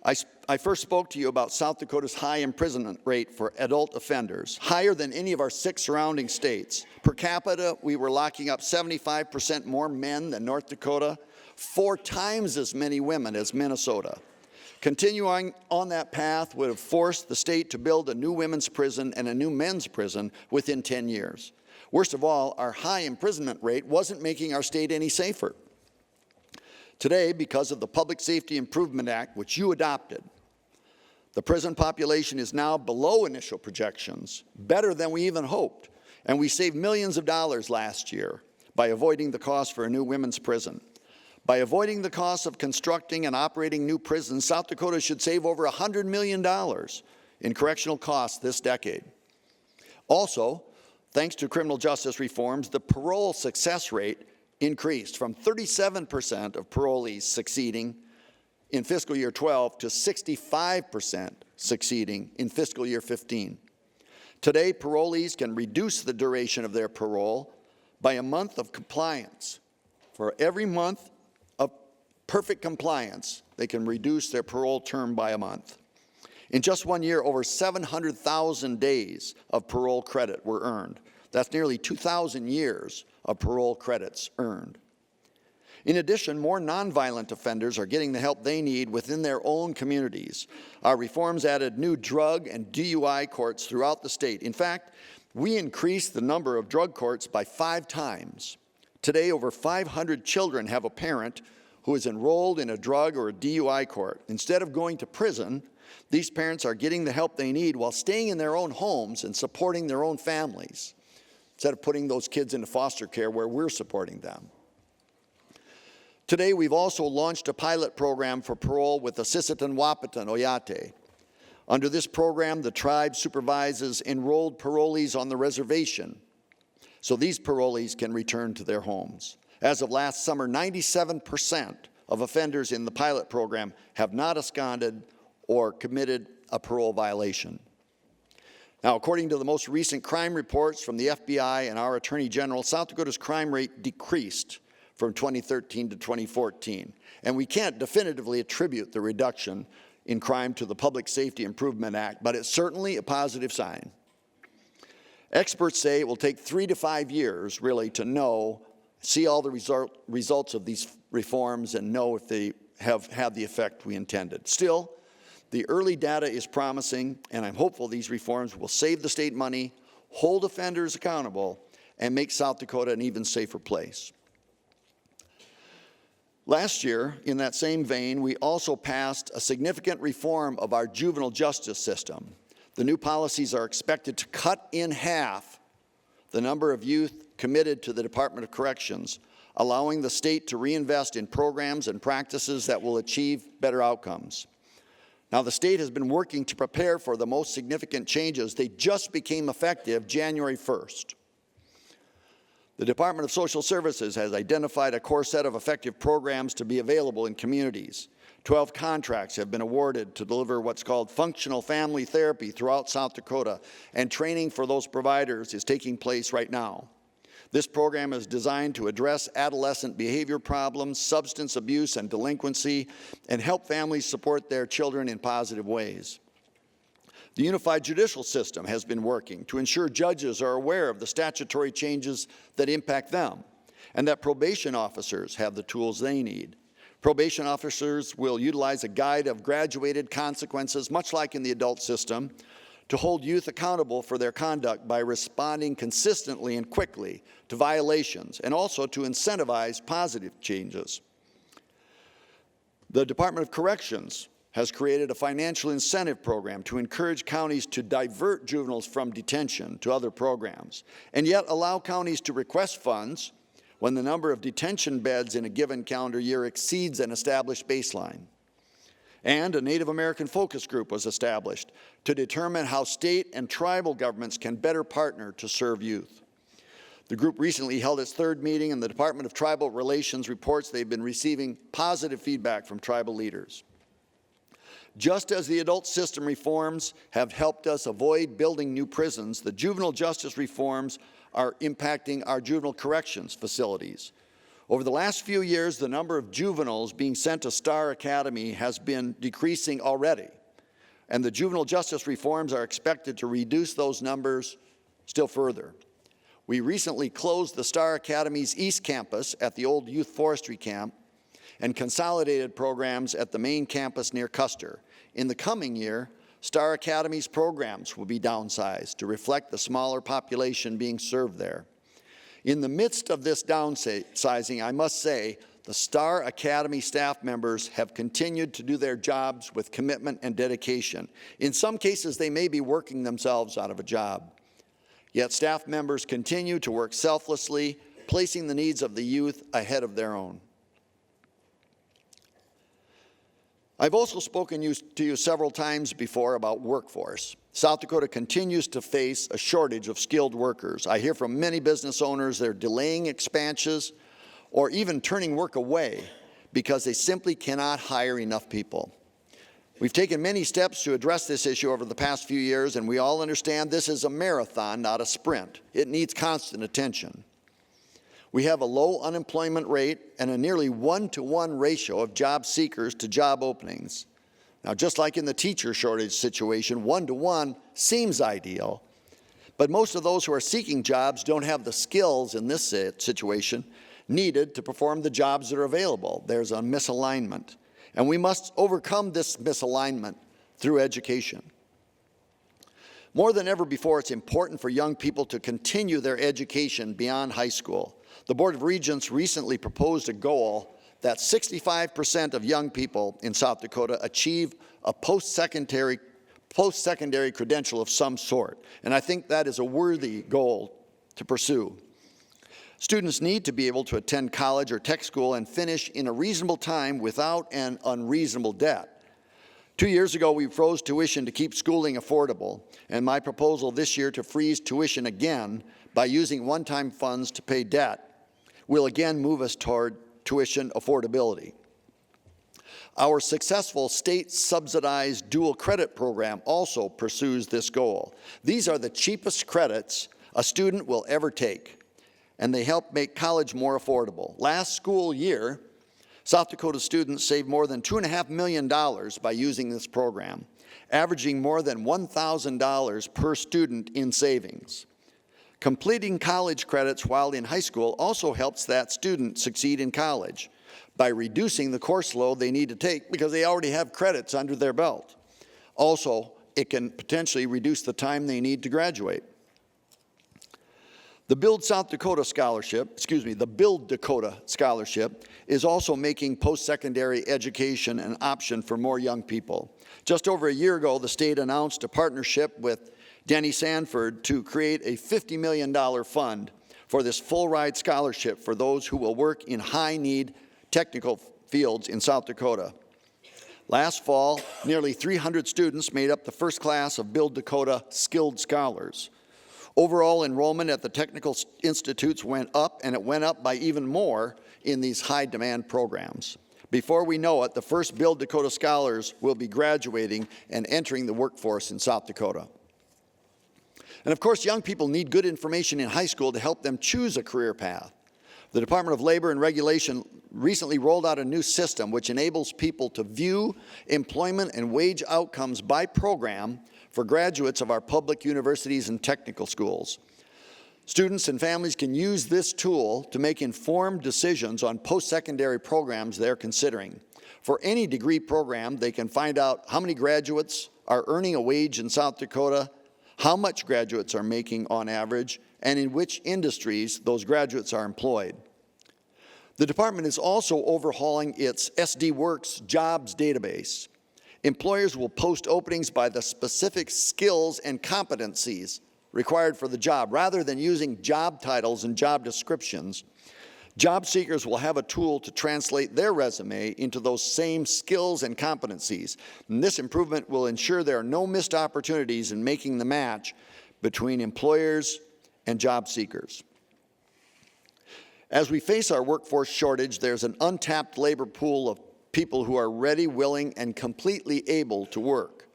I first spoke to you about South Dakota's high imprisonment rate for adult offenders, higher than any of our 6 surrounding states. Per capita, we were locking up 75% more men than North Dakota, 4 times as many women as Minnesota. Continuing on that path would have forced the state to build a new women's prison and a new men's prison within 10 years. Worst of all, our high imprisonment rate wasn't making our state any safer. Today, because of the Public Safety Improvement Act, which you adopted, the prison population is now below initial projections, better than we even hoped. And we saved millions of dollars last year by avoiding the cost for a new women's prison. By avoiding the cost of constructing and operating new prisons, South Dakota should save over $100 million in correctional costs this decade. Also, thanks to criminal justice reforms, the parole success rate increased from 37% of parolees succeeding in fiscal year 12 to 65% succeeding in fiscal year 15. Today, parolees can reduce the duration of their parole by a month of compliance. For every month of perfect compliance, they can reduce their parole term by a month. In just 1 year, over 700,000 days of parole credit were earned. That's nearly 2,000 years of parole credits earned. In addition, more nonviolent offenders are getting the help they need within their own communities. Our reforms added new drug and DUI courts throughout the state. In fact, we increased the number of drug courts by 5 times. Today, over 500 children have a parent who is enrolled in a drug or a DUI court. Instead of going to prison, these parents are getting the help they need while staying in their own homes and supporting their own families, instead of putting those kids into foster care where we're supporting them. Today, we've also launched a pilot program for parole with the Sisseton Wahpeton Oyate. Under this program, the tribe supervises enrolled parolees on the reservation, so these parolees can return to their homes. As of last summer, 97% of offenders in the pilot program have not absconded or committed a parole violation. Now, according to the most recent crime reports from the FBI and our Attorney General, South Dakota's crime rate decreased from 2013 to 2014. And we can't definitively attribute the reduction in crime to the Public Safety Improvement Act, but it's certainly a positive sign. Experts say it will take 3 to 5 years, really, to see all the results of these reforms and know if they have had the effect we intended. Still, the early data is promising, and I'm hopeful these reforms will save the state money, hold offenders accountable, and make South Dakota an even safer place. Last year, in that same vein, we also passed a significant reform of our juvenile justice system. The new policies are expected to cut in half the number of youth committed to the Department of Corrections, allowing the state to reinvest in programs and practices that will achieve better outcomes. Now, the state has been working to prepare for the most significant changes. They just became effective January 1st. The Department of Social Services has identified a core set of effective programs to be available in communities. 12 contracts have been awarded to deliver what's called functional family therapy throughout South Dakota, and training for those providers is taking place right now. This program is designed to address adolescent behavior problems, substance abuse, and delinquency, and help families support their children in positive ways. The unified judicial system has been working to ensure judges are aware of the statutory changes that impact them, and that probation officers have the tools they need. Probation officers will utilize a guide of graduated consequences, much like in the adult system, to hold youth accountable for their conduct by responding consistently and quickly to violations, and also to incentivize positive changes. The Department of Corrections has created a financial incentive program to encourage counties to divert juveniles from detention to other programs, and yet allow counties to request funds when the number of detention beds in a given calendar year exceeds an established baseline. And a Native American focus group was established to determine how state and tribal governments can better partner to serve youth. The group recently held its 3rd meeting, and the Department of Tribal Relations reports they've been receiving positive feedback from tribal leaders. Just as the adult system reforms have helped us avoid building new prisons, the juvenile justice reforms are impacting our juvenile corrections facilities. Over the last few years, the number of juveniles being sent to Star Academy has been decreasing already, and the juvenile justice reforms are expected to reduce those numbers still further. We recently closed the Star Academy's East Campus at the old Youth Forestry Camp and consolidated programs at the main campus near Custer. In the coming year, Star Academy's programs will be downsized to reflect the smaller population being served there. In the midst of this downsizing, I must say, the Star Academy staff members have continued to do their jobs with commitment and dedication. In some cases, they may be working themselves out of a job. Yet staff members continue to work selflessly, placing the needs of the youth ahead of their own. I've also spoken to you several times before about workforce. South Dakota continues to face a shortage of skilled workers. I hear from many business owners they're delaying expansions or even turning work away because they simply cannot hire enough people. We've taken many steps to address this issue over the past few years, and we all understand this is a marathon, not a sprint. It needs constant attention. We have a low unemployment rate and a nearly 1-to-1 ratio of job seekers to job openings. Now, just like in the teacher shortage situation, 1-to-1 seems ideal, but most of those who are seeking jobs don't have the skills in this situation needed to perform the jobs that are available. There's a misalignment, and we must overcome this misalignment through education. More than ever before, it's important for young people to continue their education beyond high school. The Board of Regents recently proposed a goal that 65% of young people in South Dakota achieve a post-secondary credential of some sort. And I think that is a worthy goal to pursue. Students need to be able to attend college or tech school and finish in a reasonable time without an unreasonable debt. 2 years ago, we froze tuition to keep schooling affordable, and my proposal this year to freeze tuition again by using one-time funds to pay debt will again move us toward tuition affordability. Our successful state-subsidized dual credit program also pursues this goal. These are the cheapest credits a student will ever take, and they help make college more affordable. Last school year, South Dakota students saved more than $2.5 million by using this program, averaging more than $1,000 per student in savings. Completing college credits while in high school also helps that student succeed in college by reducing the course load they need to take because they already have credits under their belt. Also, it can potentially reduce the time they need to graduate. The Build Dakota Scholarship is also making post-secondary education an option for more young people. Just over a year ago, the state announced a partnership with Denny Sanford to create a $50 million fund for this full-ride scholarship for those who will work in high-need technical fields in South Dakota. Last fall, nearly 300 students made up the first class of Build Dakota Skilled Scholars. Overall enrollment at the technical institutes went up, and it went up by even more in these high-demand programs. Before we know it, the first Build Dakota Scholars will be graduating and entering the workforce in South Dakota. And of course, young people need good information in high school to help them choose a career path. The Department of Labor and Regulation recently rolled out a new system which enables people to view employment and wage outcomes by program for graduates of our public universities and technical schools. Students and families can use this tool to make informed decisions on post-secondary programs they're considering. For any degree program, they can find out how many graduates are earning a wage in South Dakota, how much graduates are making on average, and in which industries those graduates are employed. The department is also overhauling its SD Works jobs database. Employers will post openings by the specific skills and competencies required for the job. Rather than using job titles and job descriptions, job seekers will have a tool to translate their resume into those same skills and competencies. And this improvement will ensure there are no missed opportunities in making the match between employers and job seekers. As we face our workforce shortage, there's an untapped labor pool of people who are ready, willing, and completely able to work.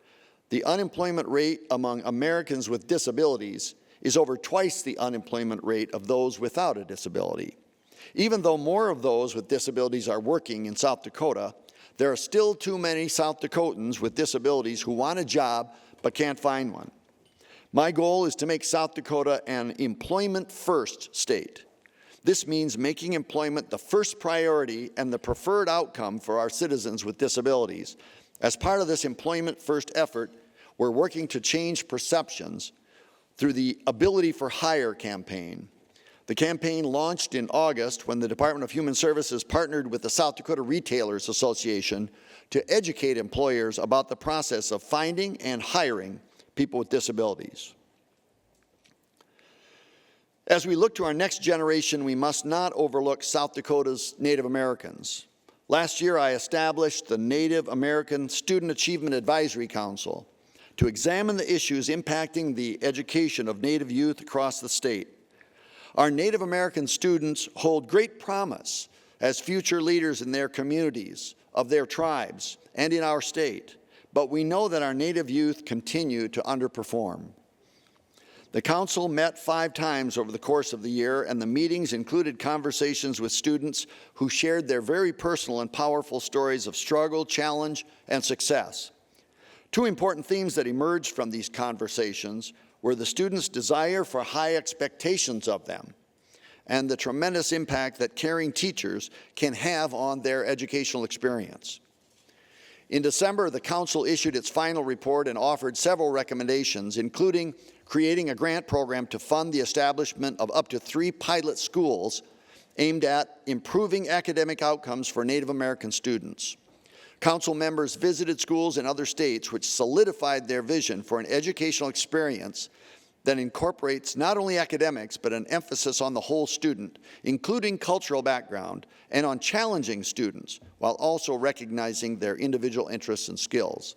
The unemployment rate among Americans with disabilities is over twice the unemployment rate of those without a disability. Even though more of those with disabilities are working in South Dakota, there are still too many South Dakotans with disabilities who want a job but can't find one. My goal is to make South Dakota an employment-first state. This means making employment the first priority and the preferred outcome for our citizens with disabilities. As part of this employment-first effort, we're working to change perceptions through the Ability for Hire campaign. The campaign launched in August when the Department of Human Services partnered with the South Dakota Retailers Association to educate employers about the process of finding and hiring people with disabilities. As we look to our next generation, we must not overlook South Dakota's Native Americans. Last year, I established the Native American Student Achievement Advisory Council to examine the issues impacting the education of Native youth across the state. Our Native American students hold great promise as future leaders in their communities, of their tribes, and in our state, but we know that our Native youth continue to underperform. The council met 5 times over the course of the year, and the meetings included conversations with students who shared their very personal and powerful stories of struggle, challenge, and success. 2 important themes that emerged from these conversations were the students' desire for high expectations of them and the tremendous impact that caring teachers can have on their educational experience. In December, the council issued its final report and offered several recommendations, including creating a grant program to fund the establishment of up to 3 pilot schools aimed at improving academic outcomes for Native American students. Council members visited schools in other states which solidified their vision for an educational experience that incorporates not only academics, but an emphasis on the whole student, including cultural background, and on challenging students, while also recognizing their individual interests and skills.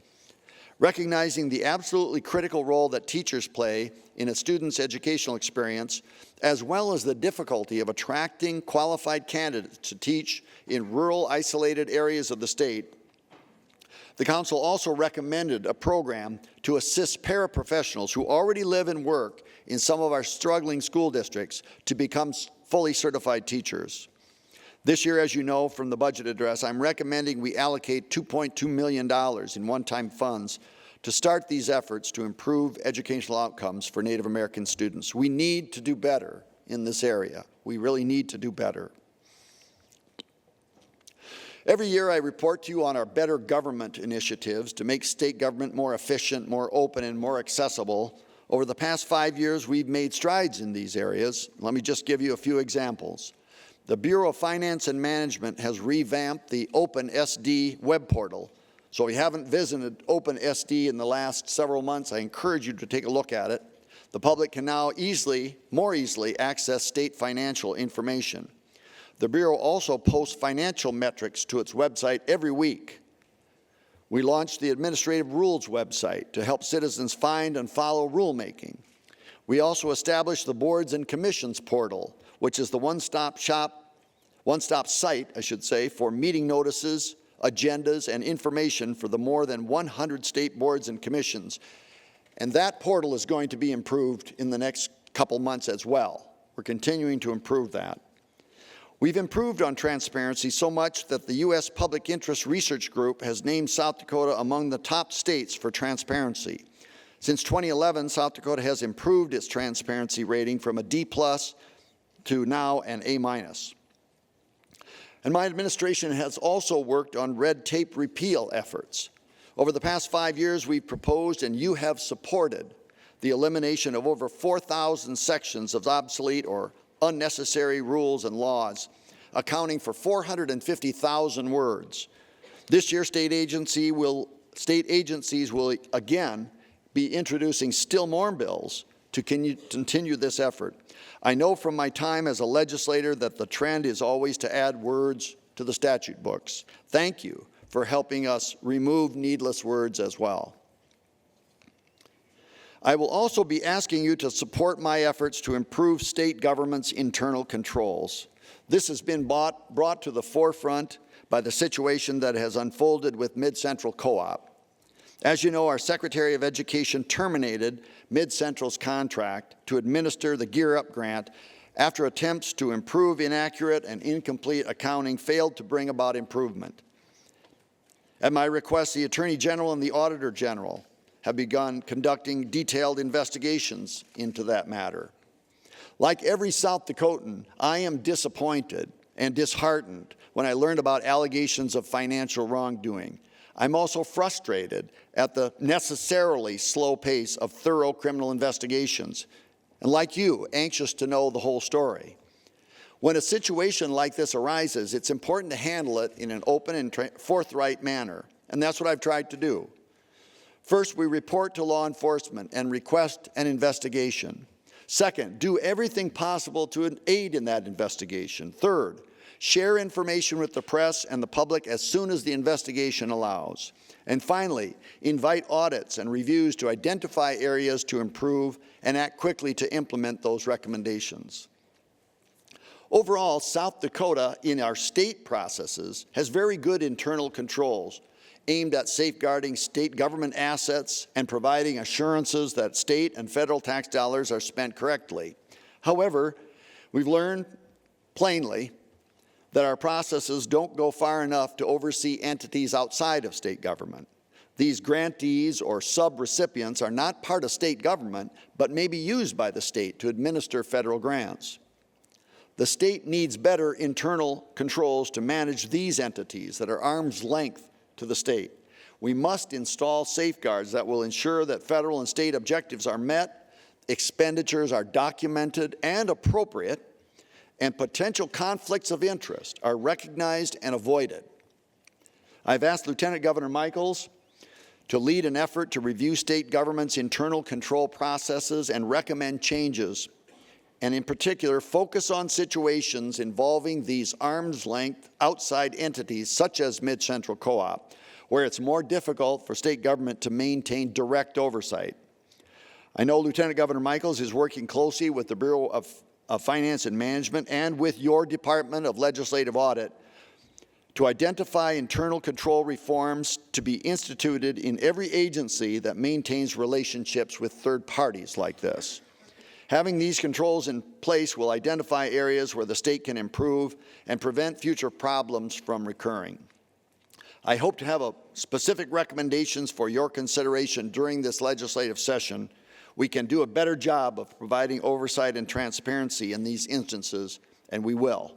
Recognizing the absolutely critical role that teachers play in a student's educational experience, as well as the difficulty of attracting qualified candidates to teach in rural, isolated areas of the state, the council also recommended a program to assist paraprofessionals who already live and work in some of our struggling school districts to become fully certified teachers. This year, as you know from the budget address, I'm recommending we allocate $2.2 million in one-time funds to start these efforts to improve educational outcomes for Native American students. We need to do better in this area. We really need to do better. Every year I report to you on our Better Government initiatives to make state government more efficient, more open, and more accessible. Over the past 5 years, we've made strides in these areas. Let me just give you a few examples. The Bureau of Finance and Management has revamped the OpenSD web portal. So if you haven't visited OpenSD in the last several months, I encourage you to take a look at it. The public can now more easily access state financial information. The Bureau also posts financial metrics to its website every week. We launched the Administrative Rules website to help citizens find and follow rulemaking. We also established the Boards and Commissions portal, which is the one-stop site, for meeting notices, agendas, and information for the more than 100 state boards and commissions. And that portal is going to be improved in the next couple months as well. We're continuing to improve that. We've improved on transparency so much that the U.S. Public Interest Research Group has named South Dakota among the top states for transparency. Since 2011, South Dakota has improved its transparency rating from a D+ to now an A-. And my administration has also worked on red tape repeal efforts. Over the past 5 years, we've proposed and you have supported the elimination of over 4,000 sections of obsolete or unnecessary rules and laws, accounting for 450,000 words. This year, state agencies will again be introducing still more bills to continue this effort. I know from my time as a legislator that the trend is always to add words to the statute books. Thank you for helping us remove needless words as well. I will also be asking you to support my efforts to improve state government's internal controls. This has been brought to the forefront by the situation that has unfolded with Mid-Central Co-op. As you know, our Secretary of Education terminated Mid-Central's contract to administer the Gear Up grant after attempts to improve inaccurate and incomplete accounting failed to bring about improvement. At my request, the Attorney General and the Auditor General have begun conducting detailed investigations into that matter. Like every South Dakotan, I am disappointed and disheartened when I learned about allegations of financial wrongdoing. I'm also frustrated at the necessarily slow pace of thorough criminal investigations, and like you, anxious to know the whole story. When a situation like this arises, it's important to handle it in an open and forthright manner, and that's what I've tried to do. First, we report to law enforcement and request an investigation. Second, do everything possible to aid in that investigation. Third, share information with the press and the public as soon as the investigation allows. And finally, invite audits and reviews to identify areas to improve and act quickly to implement those recommendations. Overall, South Dakota, in our state processes, has very good internal controls aimed at safeguarding state government assets and providing assurances that state and federal tax dollars are spent correctly. However, we've learned plainly that our processes don't go far enough to oversee entities outside of state government. These grantees or sub-recipients are not part of state government, but may be used by the state to administer federal grants. The state needs better internal controls to manage these entities that are arm's length to the state. We must install safeguards that will ensure that federal and state objectives are met, expenditures are documented and appropriate, and potential conflicts of interest are recognized and avoided. I've asked Lieutenant Governor Michaels to lead an effort to review state government's internal control processes and recommend changes, and in particular, focus on situations involving these arm's length outside entities such as Mid-Central Co-op, where it's more difficult for state government to maintain direct oversight. I know Lieutenant Governor Michaels is working closely with the Bureau of Finance and Management and with your Department of Legislative Audit to identify internal control reforms to be instituted in every agency that maintains relationships with third parties like this. Having these controls in place will identify areas where the state can improve and prevent future problems from recurring. I hope to have specific recommendations for your consideration during this legislative session. We can do a better job of providing oversight and transparency in these instances, and we will.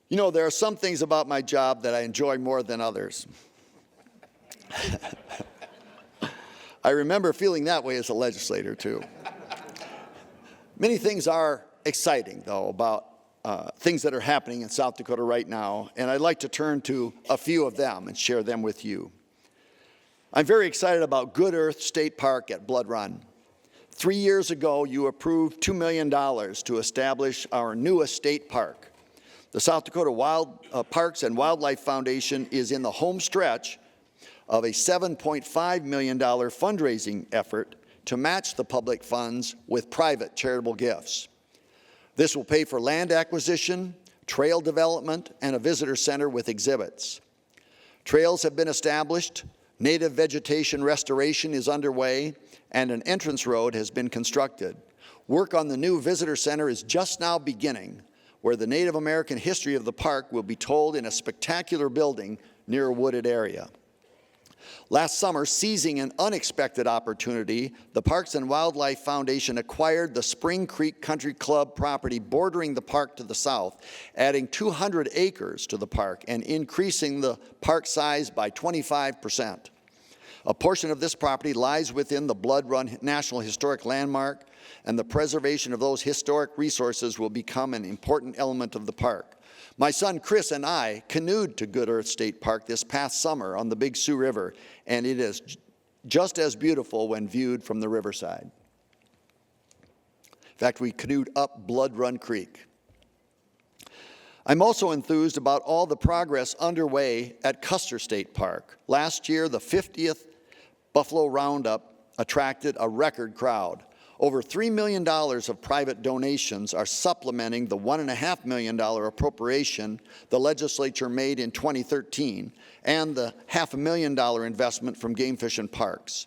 You know, there are some things about my job that I enjoy more than others. I remember feeling that way as a legislator, too. Many things are exciting, though, about things that are happening in South Dakota right now, and I'd like to turn to a few of them and share them with you. I'm very excited about Good Earth State Park at Blood Run. 3 years ago, you approved $2 million to establish our newest state park. The South Dakota Parks and Wildlife Foundation is in the home stretch of a $7.5 million fundraising effort to match the public funds with private charitable gifts. This will pay for land acquisition, trail development, and a visitor center with exhibits. Trails have been established, native vegetation restoration is underway, and an entrance road has been constructed. Work on the new visitor center is just now beginning, where the Native American history of the park will be told in a spectacular building near a wooded area. Last summer, seizing an unexpected opportunity, the Parks and Wildlife Foundation acquired the Spring Creek Country Club property bordering the park to the south, adding 200 acres to the park and increasing the park size by 25%. A portion of this property lies within the Blood Run National Historic Landmark, and the preservation of those historic resources will become an important element of the park. My son Chris and I canoed to Good Earth State Park this past summer on the Big Sioux River, and it is just as beautiful when viewed from the riverside. In fact, we canoed up Blood Run Creek. I'm also enthused about all the progress underway at Custer State Park. Last year, the 50th Buffalo Roundup attracted a record crowd. Over $3 million of private donations are supplementing the $1.5 million appropriation the legislature made in 2013 and the $500,000 investment from Game Fish and Parks.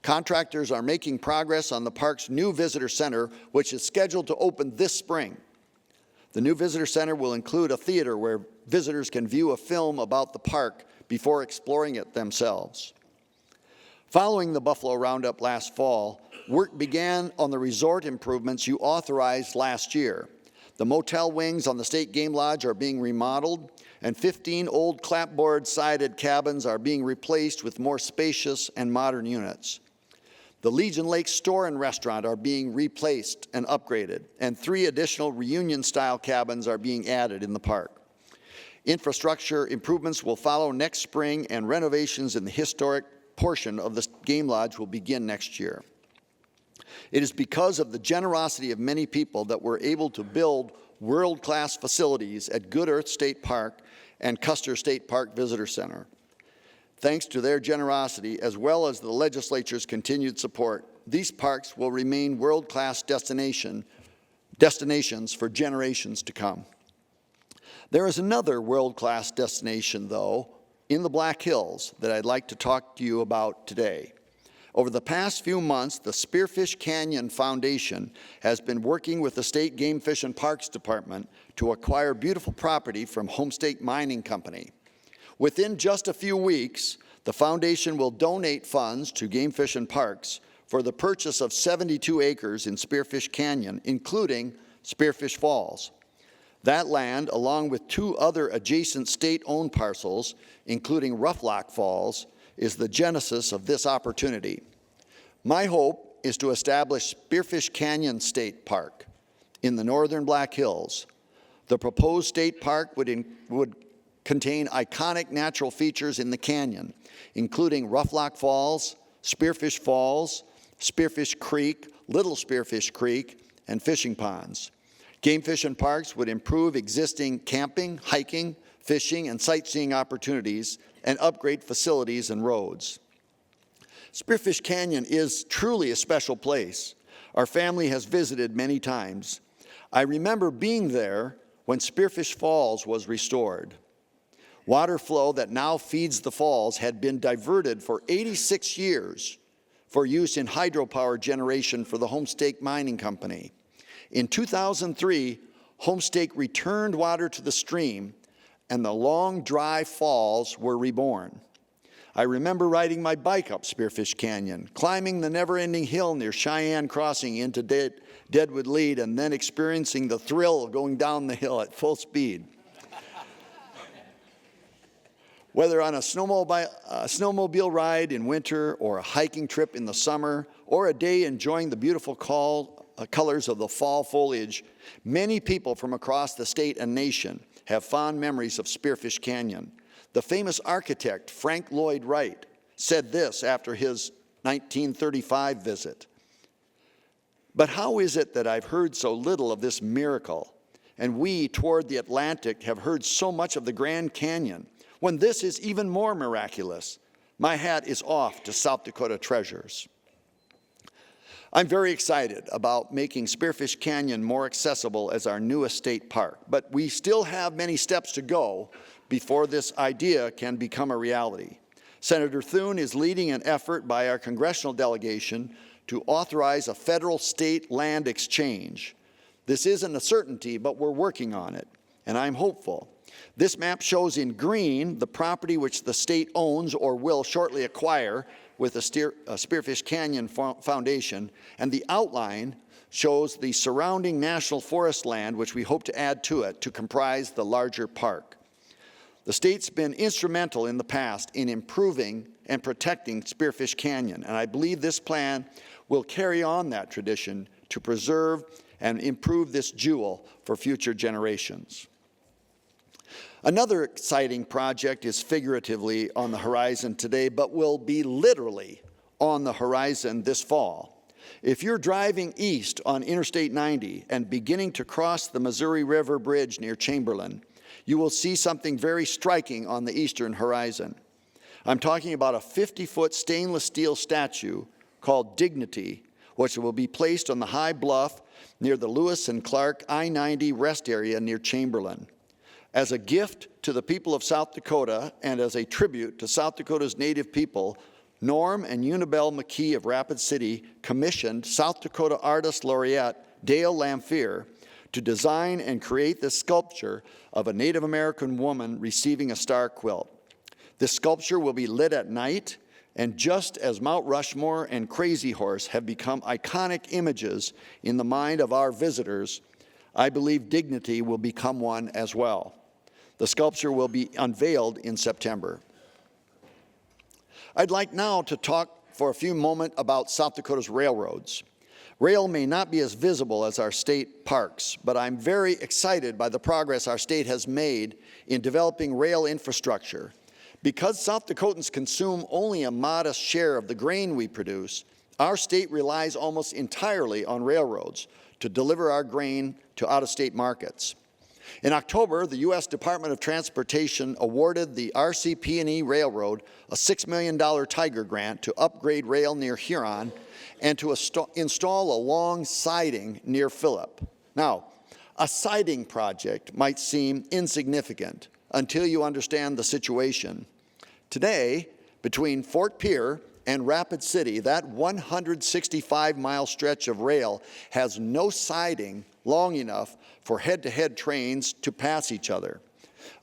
Contractors are making progress on the park's new visitor center, which is scheduled to open this spring. The new visitor center will include a theater where visitors can view a film about the park before exploring it themselves. Following the Buffalo Roundup last fall, work began on the resort improvements you authorized last year. The motel wings on the State Game Lodge are being remodeled, and 15 old clapboard-sided cabins are being replaced with more spacious and modern units. The Legion Lake Store and Restaurant are being replaced and upgraded, and 3 additional reunion-style cabins are being added in the park. Infrastructure improvements will follow next spring, and renovations in the historic portion of the Game Lodge will begin next year. It is because of the generosity of many people that we're able to build world-class facilities at Good Earth State Park and Custer State Park Visitor Center. Thanks to their generosity, as well as the legislature's continued support, these parks will remain world-class destinations for generations to come. There is another world-class destination, though, in the Black Hills that I'd like to talk to you about today. Over the past few months, the Spearfish Canyon Foundation has been working with the State Game Fish and Parks Department to acquire beautiful property from Homestake Mining Company. Within just a few weeks, the foundation will donate funds to Game Fish and Parks for the purchase of 72 acres in Spearfish Canyon, including Spearfish Falls. That land, along with 2 other adjacent state-owned parcels, including Rufflock Falls, is the genesis of this opportunity. My hope is to establish Spearfish Canyon State Park in the northern Black Hills. The proposed state park would contain iconic natural features in the canyon, including Rufflock Falls, Spearfish Falls, Spearfish Creek, Little Spearfish Creek, and fishing ponds. Game Fish and Parks would improve existing camping, hiking, fishing, and sightseeing opportunities and upgrade facilities and roads. Spearfish Canyon is truly a special place. Our family has visited many times. I remember being there when Spearfish Falls was restored. Water flow that now feeds the falls had been diverted for 86 years for use in hydropower generation for the Homestake Mining Company. In 2003, Homestake returned water to the stream, and the long, dry falls were reborn. I remember riding my bike up Spearfish Canyon, climbing the never-ending hill near Cheyenne Crossing into Deadwood Lead, and then experiencing the thrill of going down the hill at full speed. Whether on a snowmobile ride in winter, or a hiking trip in the summer, or a day enjoying the beautiful colors of the fall foliage, many people from across the state and nation have fond memories of Spearfish Canyon. The famous architect Frank Lloyd Wright said this after his 1935 visit: "But how is it that I've heard so little of this miracle, and we toward the Atlantic have heard so much of the Grand Canyon, when this is even more miraculous? My hat is off to South Dakota Treasures." I'm very excited about making Spearfish Canyon more accessible as our newest state park, but we still have many steps to go before this idea can become a reality. Senator Thune is leading an effort by our congressional delegation to authorize a federal-state land exchange. This isn't a certainty, but we're working on it, and I'm hopeful. This map shows in green the property which the state owns or will shortly acquire with the Spearfish Canyon Foundation, and the outline shows the surrounding national forest land which we hope to add to it to comprise the larger park. The state's been instrumental in the past in improving and protecting Spearfish Canyon, and I believe this plan will carry on that tradition to preserve and improve this jewel for future generations. Another exciting project is figuratively on the horizon today, but will be literally on the horizon this fall. If you're driving east on Interstate 90 and beginning to cross the Missouri River Bridge near Chamberlain, you will see something very striking on the eastern horizon. I'm talking about a 50-foot stainless steel statue called Dignity, which will be placed on the high bluff near the Lewis and Clark I-90 rest area near Chamberlain. As a gift to the people of South Dakota and as a tribute to South Dakota's native people, Norm and Unibel McKee of Rapid City commissioned South Dakota Artist Laureate Dale Lamphere to design and create this sculpture of a Native American woman receiving a star quilt. This sculpture will be lit at night, and just as Mount Rushmore and Crazy Horse have become iconic images in the mind of our visitors, I believe Dignity will become one as well. The sculpture will be unveiled in September. I'd like now to talk for a few moments about South Dakota's railroads. Rail may not be as visible as our state parks, but I'm very excited by the progress our state has made in developing rail infrastructure. Because South Dakotans consume only a modest share of the grain we produce, Our state relies almost entirely on railroads to deliver our grain to out-of-state markets. In October, the U.S. Department of Transportation awarded the RCP&E Railroad a $6 million Tiger grant to upgrade rail near Huron and to install a long siding near Philip. Now, a siding project might seem insignificant until you understand the situation. Today, between Fort Pierre and Rapid City, that 165-mile stretch of rail has no siding long enough for head-to-head trains to pass each other.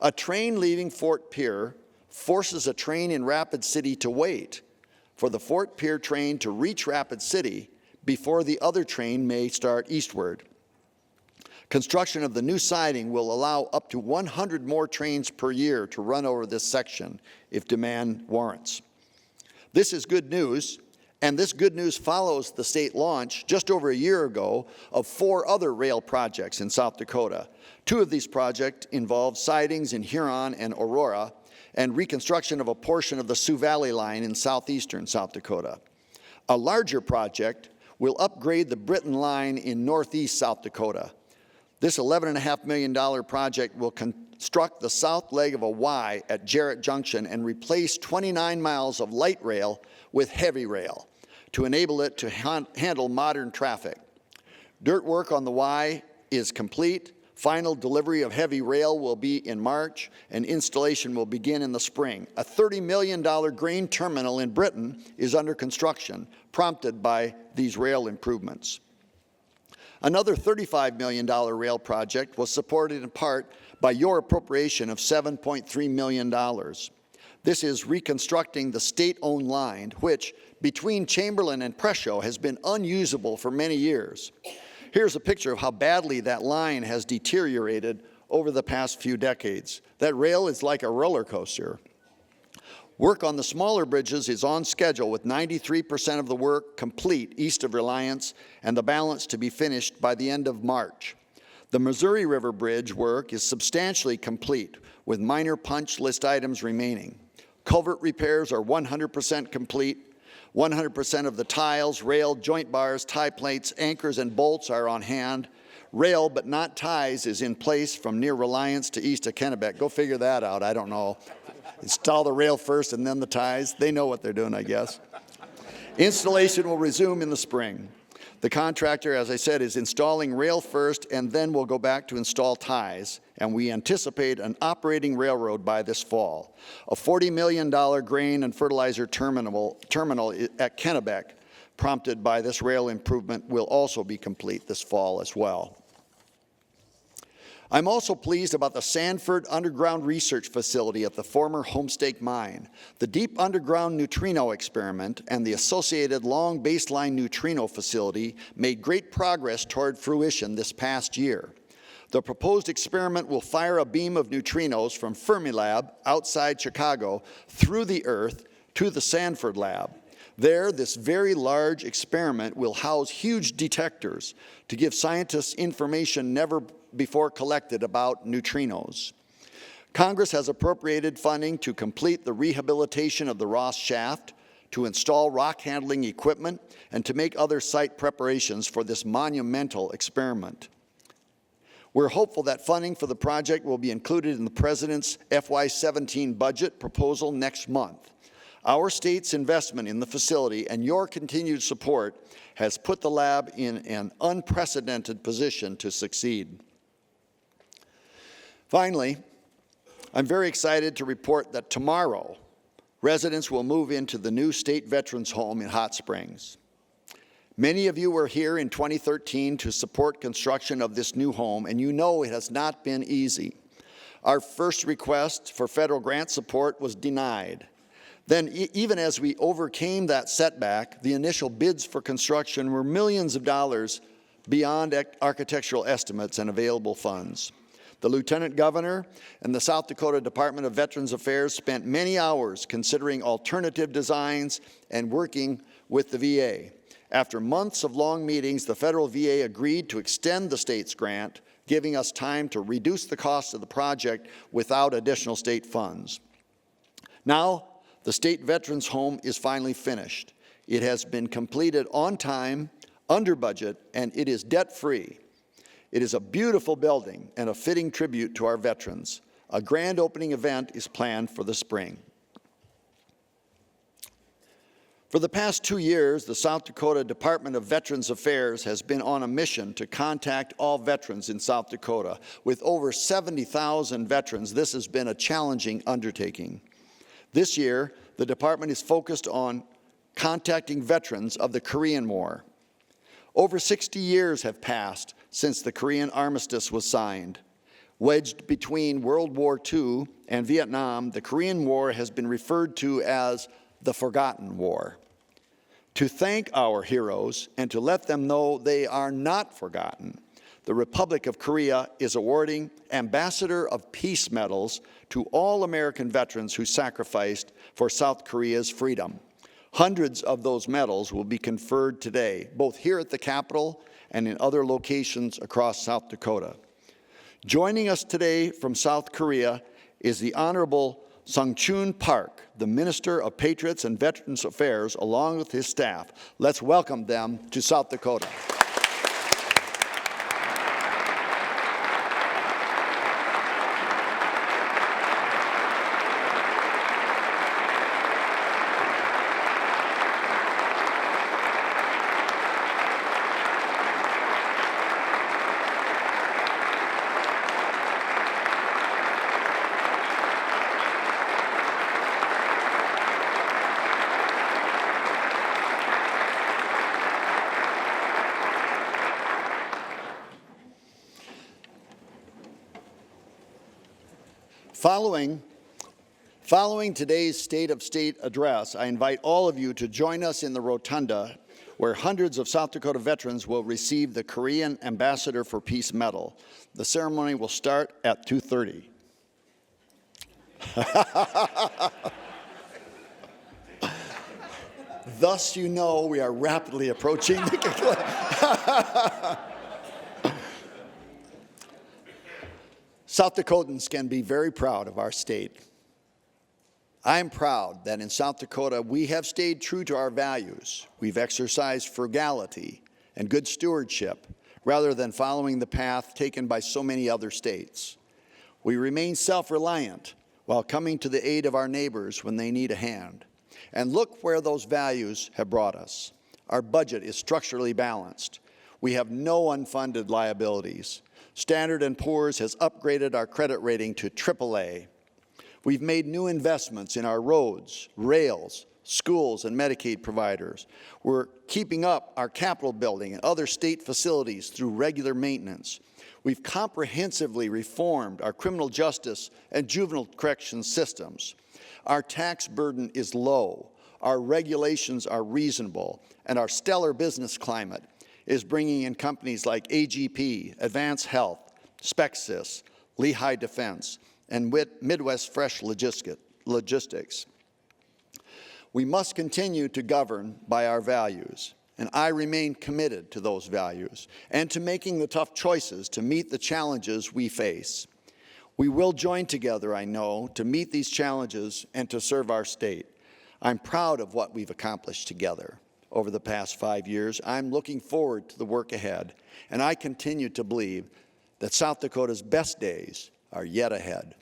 A train leaving Fort Pierre forces a train in Rapid City to wait for the Fort Pierre train to reach Rapid City before the other train may start eastward. Construction of the new siding will allow up to 100 more trains per year to run over this section if demand warrants. This is good news, and this good news follows the state launch just over a year ago of 4 other rail projects in South Dakota. 2 of these projects involve sidings in Huron and Aurora and reconstruction of a portion of the Sioux Valley line in southeastern South Dakota. A larger project will upgrade the Britton line in northeast South Dakota. This $11.5 million project will construct the south leg of a Y at Jarrett Junction and replace 29 miles of light rail with heavy rail to enable it to handle modern traffic. Dirt work on the Y is complete. Final delivery of heavy rail will be in March, and installation will begin in the spring. A $30 million grain terminal in Britton is under construction, prompted by these rail improvements. Another $35 million rail project was supported in part by your appropriation of $7.3 million. This is reconstructing the state-owned line, which, between Chamberlain and Presho, has been unusable for many years. Here's a picture of how badly that line has deteriorated over the past few decades. That rail is like a roller coaster. Work on the smaller bridges is on schedule, with 93% of the work complete east of Reliance and the balance to be finished by the end of March. The Missouri River Bridge work is substantially complete, with minor punch list items remaining. Culvert repairs are 100% complete. 100% of the tiles, rail, joint bars, tie plates, anchors, and bolts are on hand. Rail, but not ties, is in place from near Reliance to east of Kennebec. Go figure that out. I don't know. Install the rail first and then the ties. They know what they're doing, I guess. Installation will resume in the spring. The contractor, as I said, is installing rail first, and then we'll go back to install ties, and we anticipate an operating railroad by this fall. A $40 million grain and fertilizer terminal at Kennebec, prompted by this rail improvement, will also be complete this fall as well. I'm also pleased about the Sanford Underground Research Facility at the former Homestake Mine. The Deep Underground Neutrino Experiment and the associated Long Baseline Neutrino Facility made great progress toward fruition this past year. The proposed experiment will fire a beam of neutrinos from Fermilab outside Chicago through the Earth to the Sanford Lab. There, this very large experiment will house huge detectors to give scientists information never before collected about neutrinos. Congress has appropriated funding to complete the rehabilitation of the Ross Shaft, to install rock handling equipment, and to make other site preparations for this monumental experiment. We're hopeful that funding for the project will be included in the President's FY17 budget proposal next month. Our state's investment in the facility and your continued support has put the lab in an unprecedented position to succeed. Finally, I'm very excited to report that tomorrow, residents will move into the new State Veterans Home in Hot Springs. Many of you were here in 2013 to support construction of this new home, and you know it has not been easy. Our first request for federal grant support was denied. Then, even as we overcame that setback, the initial bids for construction were millions of dollars beyond architectural estimates and available funds. The Lieutenant Governor and the South Dakota Department of Veterans Affairs spent many hours considering alternative designs and working with the VA. After months of long meetings, the federal VA agreed to extend the state's grant, giving us time to reduce the cost of the project without additional state funds. Now, the State Veterans Home is finally finished. It has been completed on time, under budget, and it is debt-free. It is a beautiful building and a fitting tribute to our veterans. A grand opening event is planned for the spring. For the past 2 years, the South Dakota Department of Veterans Affairs has been on a mission to contact all veterans in South Dakota. With over 70,000 veterans, this has been a challenging undertaking. This year, the department is focused on contacting veterans of the Korean War. Over 60 years have passed since the Korean armistice was signed. Wedged between World War II and Vietnam, the Korean War has been referred to as the Forgotten War. To thank our heroes and to let them know they are not forgotten, the Republic of Korea is awarding Ambassador of Peace medals to all American veterans who sacrificed for South Korea's freedom. Hundreds of those medals will be conferred today, both here at the Capitol and in other locations across South Dakota. Joining us today from South Korea is the Honorable Sung-Chun Park, the Minister of Patriots and Veterans Affairs, along with his staff. Let's welcome them to South Dakota. Following today's State of State address, I invite all of you to join us in the rotunda where hundreds of South Dakota veterans will receive the Korean Ambassador for Peace Medal. The ceremony will start at 2:30. Thus, you know we are rapidly approaching the South Dakotans can be very proud of our state. I am proud that in South Dakota we have stayed true to our values. We've exercised frugality and good stewardship rather than following the path taken by so many other states. We remain self-reliant while coming to the aid of our neighbors when they need a hand. And look where those values have brought us. Our budget is structurally balanced. We have no unfunded liabilities. Standard & Poor's has upgraded our credit rating to AAA. We've made new investments in our roads, rails, schools, and Medicaid providers. We're keeping up our Capitol building and other state facilities through regular maintenance. We've comprehensively reformed our criminal justice and juvenile correction systems. Our tax burden is low, our regulations are reasonable, and our stellar business climate is bringing in companies like AGP, Advance Health, Spexsys, Lehigh Defense, and Midwest Fresh Logistics. We must continue to govern by our values, and I remain committed to those values and to making the tough choices to meet the challenges we face. We will join together, I know, to meet these challenges and to serve our state. I'm proud of what we've accomplished together over the past 5 years. I'm looking forward to the work ahead, and I continue to believe that South Dakota's best days are yet ahead.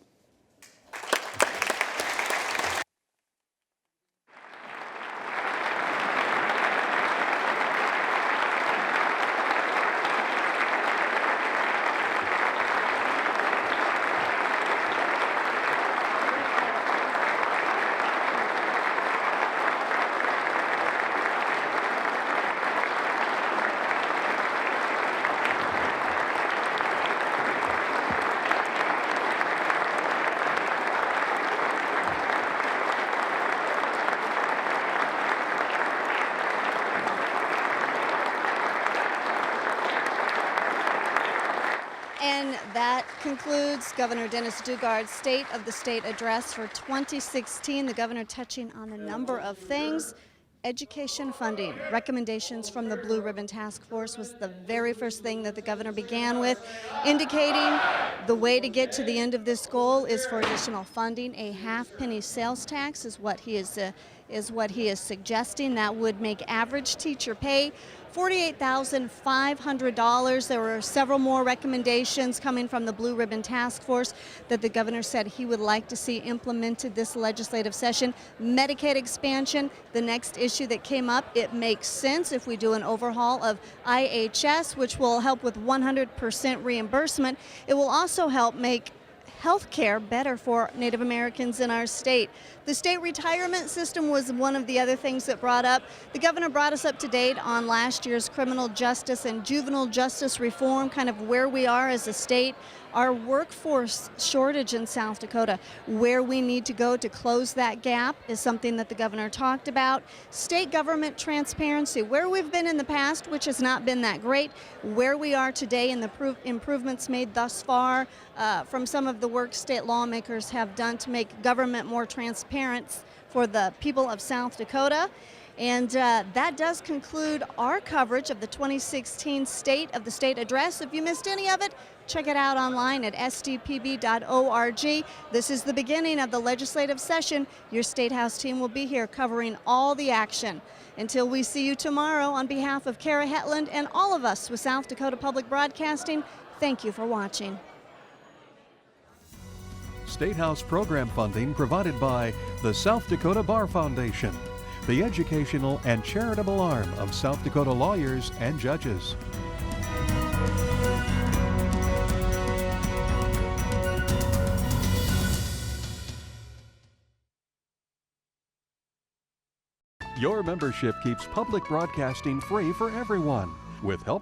And that concludes Governor Dennis Daugaard's State of the State address for 2016. The governor touching on a number of things. Education funding. Recommendations from the Blue Ribbon Task Force was the very first thing that the governor began with, indicating the way to get to the end of this goal is for additional funding. A half-penny sales tax is what he is is what he is suggesting. That would make average teacher pay $48,500. There were several more recommendations coming from the Blue Ribbon Task Force that the governor said he would like to see implemented this legislative session. Medicaid expansion, the next issue that came up. It makes sense if we do an overhaul of IHS, which will help with 100% reimbursement. It will also help make health care better for Native Americans in our state. The state retirement system was one of the other things that brought up. The governor brought us up to date on last year's criminal justice and juvenile justice reform, kind of where we are as a state, our workforce shortage in South Dakota, where we need to go to close that gap is something that the governor talked about. State government transparency, where we've been in the past, which has not been that great, where we are today and the improvements made thus far from some of the work state lawmakers have done to make government more transparent for the people of South Dakota. And that does conclude our coverage of the 2016 State of the State Address. If you missed any of it, check it out online at sdpb.org. This is the beginning of the legislative session. Your State House team will be here covering all the action. Until we see you tomorrow, on behalf of Kara Hetland and all of us with South Dakota Public Broadcasting, thank you for watching. State House program funding provided by the South Dakota Bar Foundation, the educational and charitable arm of South Dakota lawyers and judges. Your membership keeps public broadcasting free for everyone, with help